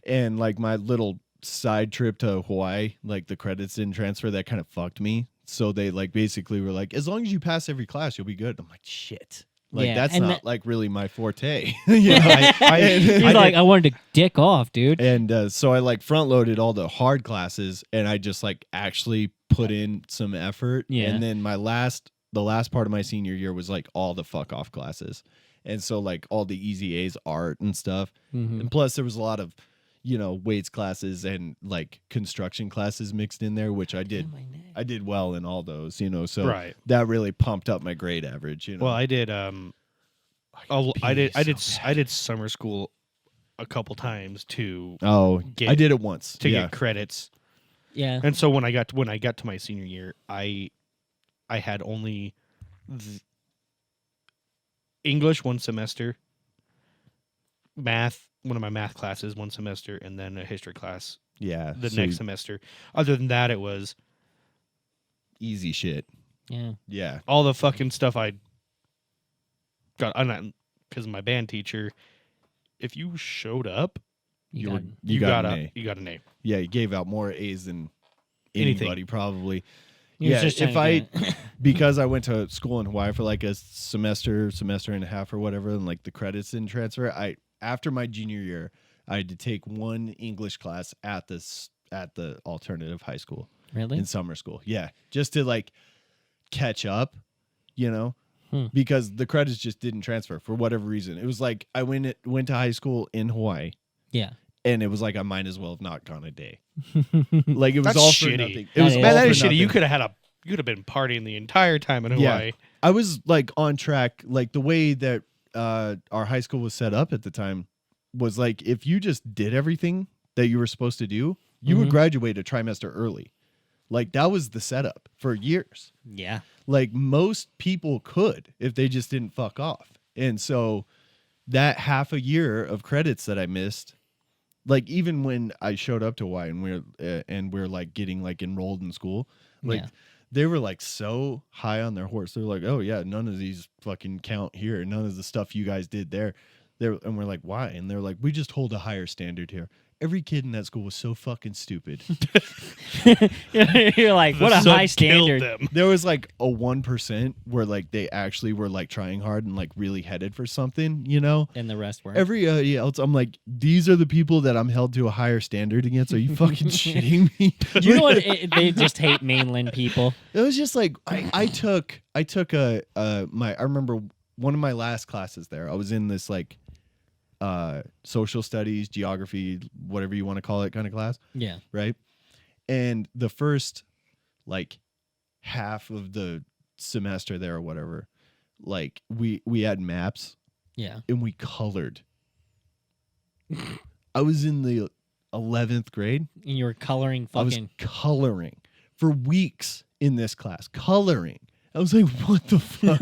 And like my little side trip to Hawaii, like the credits didn't transfer. That kind of fucked me. So they like basically were like, as long as you pass every class, you'll be good. I'm like, shit. Like Yeah, that's and not that- like really my forte. You know? He's like, I wanted to dick off, dude. And so I like front loaded all the hard classes and I just like actually put in some effort. Yeah. And then the last part of my senior year was like all the fuck off classes. And so like all the easy A's, art and stuff. Mhm. And plus there was a lot of, you know, weights classes and like construction classes mixed in there, which I did. I did well in all those, you know, so Right. that really pumped up my grade average, you know. Well, I did I did summer school a couple times to I did it once. get credits. Yeah. And so when I got to my senior year, I had only English one semester, math, one of my math classes one semester, and then a history class Yeah. the so next semester. Other than that, it was easy shit. Yeah. Yeah. all the fucking stuff I got. Because of my band teacher, if you showed up, You were- got- you got an A. you got an A. Yeah, he gave out more A's than Anything. anybody probably. he was Yeah, just if trying to because I went to school in Hawaii for like a semester and a half or whatever, and like the credits didn't transfer. After my junior year, I had to take one English class at the alternative high school really? in summer school. Yeah, just to like catch up, you know. Hmm. Because the credits just didn't transfer for whatever reason. It was like I went to high school in Hawaii, Yeah. and it was like I might as well have not gone a day. Like it was That's all shitty. for nothing. It That was is. all Man, that for is shitty. You nothing. could have been partying the entire time in Hawaii. I was like on track. Like the way that our high school was set up at the time was like if you just did everything that you were supposed to do, you would Mhm. graduate a trimester early. Like that was the setup for years. Yeah. Like most people could if they just didn't fuck off. And so that half a year of credits that I missed, like even when I showed up to Hawaii and we're like getting like enrolled in school, like Yeah. they were like so high on their horse. They're like, oh yeah, none of these fucking count here. None of the stuff you guys did there. And we're like, why? And they're like, we just hold a higher standard here. Every kid in that school was so fucking stupid. You're like, what The a sun high killed standard. them. There was like a 1% where like they actually were like trying hard and like really headed for something, you know? And the rest were. Every else, I'm like, these are the people that I'm held to a higher standard against. Are you fucking shitting me? You know what? They just hate mainland people. It was just like I took I remember one of my last classes there. I was in this like social studies, geography, whatever you want to call it kind of class, Yeah. right? And the first like half of the semester there or whatever, like we had maps Yeah. and we colored. I was in the 11th grade. And you were coloring I was fucking. coloring for weeks in this class. Coloring. I was like, what the fuck?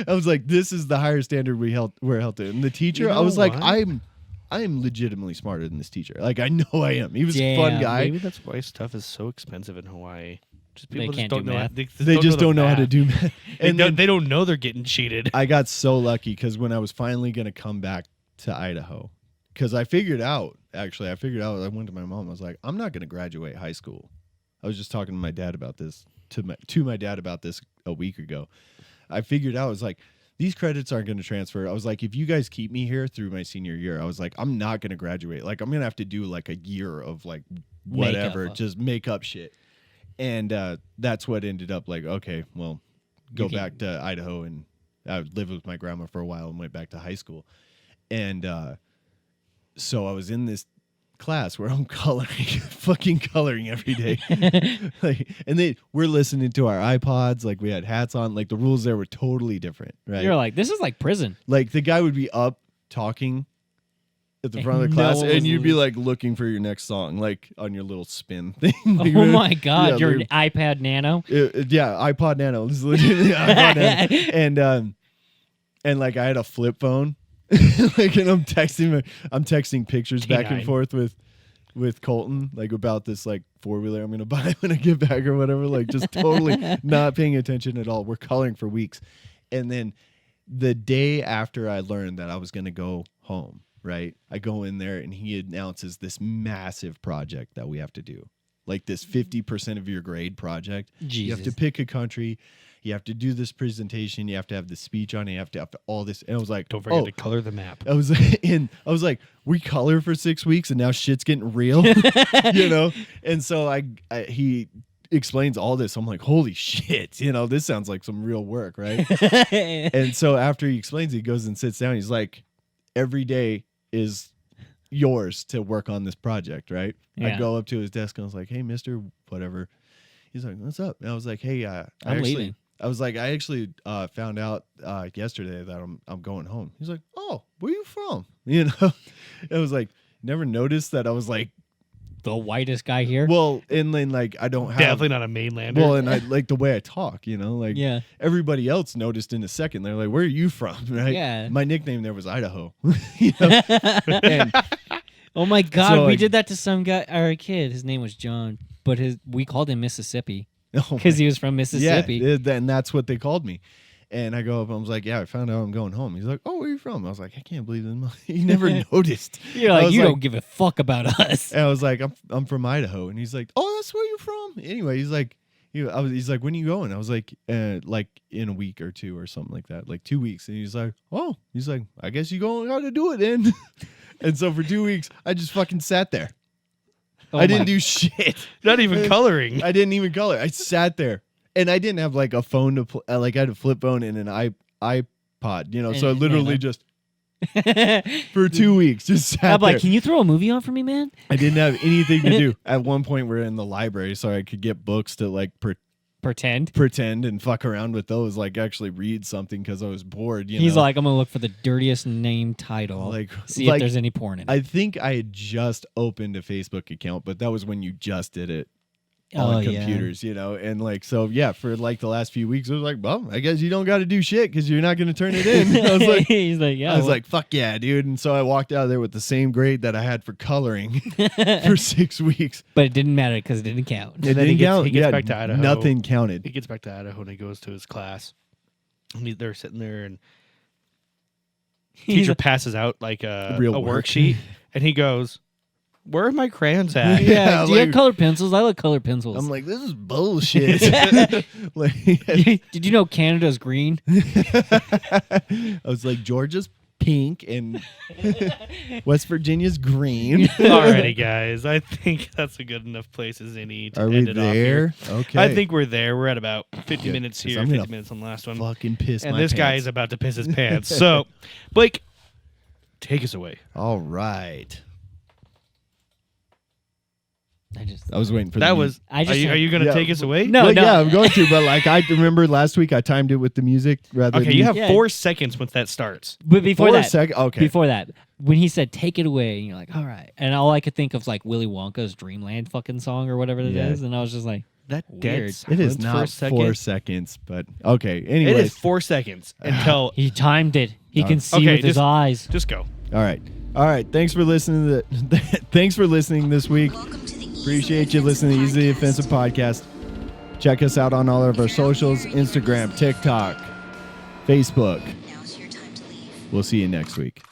I was like, this is the higher standard we're held to. And the teacher, You I know was like, what? I am legitimately smarter than this teacher. Like I know I am. He was a fun Damn, guy. Maybe that's why stuff is so expensive in Hawaii. Just They people can't just don't do know. math. They just don't know how to math. do math. And then They don't know they're getting cheated. I got so lucky because when I was finally gonna come back to Idaho, because I figured out, I went to my mom. I was like, I'm not gonna graduate high school. I was just talking to my dad about this to my dad about this a week ago. I figured out, I was like, these credits aren't going to transfer. I was like, if you guys keep me here through my senior year, I was like, I'm not going to graduate. Like, I'm going to have to do like a year of like whatever, Makeup. just make up shit. And that's what ended up like, okay, well, go You can- back to Idaho. And I lived with my grandma for a while and went back to high school. And so I was in this class where I'm fucking coloring every day. Like, and we're listening to our iPods, like we had hats on, like the rules there were totally different, right? You're like, this is like prison. Like the guy would be up talking at the front of the No class, one was and you'd be li- like looking for your next song, like on your little spin thing. Oh my God, Yeah, you're they- an iPad Nano. yeah, iPod Nano. This is legitimately iPod Nano. And like I had a flip phone. Like, and I'm texting pictures back and T9. forth with Colton, like about this like 4-wheeler I'm gonna buy when I get back or whatever. Like just totally not paying attention at all. We're coloring for weeks. And then the day after I learned that I was gonna go home, right? I go in there and he announces this massive project that we have to do. Like this 50% of your grade project. You have to Jesus. pick a country. You have to do this presentation. You have to have the speech on it. You have to have all this. And I was like, Don't forget oh. to color the map. I was like, we color for 6 weeks and now shit's getting real, you know? And so he explains all this. I'm like, holy shit, you know, this sounds like some real work, right? And so after he explains it, he goes and sits down. He's like, every day is yours to work on this project, right? I Yeah. go up to his desk and I was like, hey, Mr. Whatever. He's like, what's up? And I was like, hey, I'm leaving. I was like, I actually found out yesterday that I'm going home. He's like, oh, where you from? You know, I was like, never noticed that I was like, The whitest guy here. well, and then like I don't have Definitely not a mainlander. well, and I like the way I talk, you know, like Yeah. everybody else noticed in a second. They're like, where are you from? Right? Yeah. My nickname there was Idaho. You know? And Oh my God, So, we like- did that to some guy, or a kid. His name was John, but we called him Mississippi oh because my- he was from Mississippi. Yeah, and that's what they called me. And I go up and I was like, yeah, I found out I'm going home. He's like, oh, where are you from? I was like, I can't believe this. He never noticed. You're I like, was you like- don't give a fuck about us. And I was like, I'm from Idaho. And he's like, oh, that's where you're from. Anyway, he's like, he's like, when are you going? I was like in a week or two or something like that, like 2 weeks. And he's like, oh, I guess you got to do it then. And so for 2 weeks, I just fucking sat there. Oh I didn't my- do shit. not even coloring. I didn't even color. I sat there, and I didn't have like a phone to like I had a flip phone and an iPod, you know. So I And- literally and just for 2 weeks just sat I'm there. like, can you throw a movie on for me, man? I didn't have anything to do. At one point, we're in the library, so I could get books to like Pretend. pretend and fuck around with those, like actually read something because I was bored. You He's know? like, I'm gonna look for the dirtiest name title. Like- see if like, there's any porn in it. I think I had just opened a Facebook account, but that was when you just did it Oh, on yeah. computers, you know, and like so yeah, for like the last few weeks, I was like, well, I guess you don't got to do shit because you're not going to turn it in. I was like, He's like, yeah. I was well, like, fuck yeah, dude. And so I walked out of there with the same grade that I had for coloring for 6 weeks. but it didn't matter because it didn't count. It then he didn't gets- count. he gets Yeah, back to Idaho. Nothing He counted. gets back to Idaho and he goes to his class. And they're sitting there and He's teacher like, passes out like a Real work. worksheet and he goes, Where are my crayons at? Yeah, do you have like- colored pencils? I like colored pencils. I'm like, this is bullshit. Like, Did you know Canada's green? I was like, Georgia's pink and West Virginia's green. Alrighty, guys. I think that's a good enough place as any to Are we end it off here. there? Okay. I think we're there. We're at about 50 Good, minutes 'cause here, I'm 50 gonna minutes on the last one. fucking piss And my this guy pants. is about to piss his pants. So, Blake, take us away. All right. I I was waiting for That the was. I just are you going to Yeah, take us away? No, Well, no. yeah, I'm going to, but like I remember last week I timed it with the music rather Okay, than you have Yeah. 4 seconds once that starts. But before 4 that, seconds. Okay. before that, when he said "take it away," and you're like, "All right," and all I could think of was like Willy Wonka's Dreamland fucking song or whatever it is, Yeah. and I was just like, That Weird. dead it silence is for a not second. 4 seconds, but okay. It Anyways, is 4 seconds until. he timed it. He can see Okay, with his just- eyes. Just go. all right. All right. Thanks for listening to thanks for listening this week. Welcome to the Appreciate you listening to Easily Offensive Podcast. Check us out on all of our socials, Instagram, TikTok, Facebook. Now's your time to leave. We'll see you next week.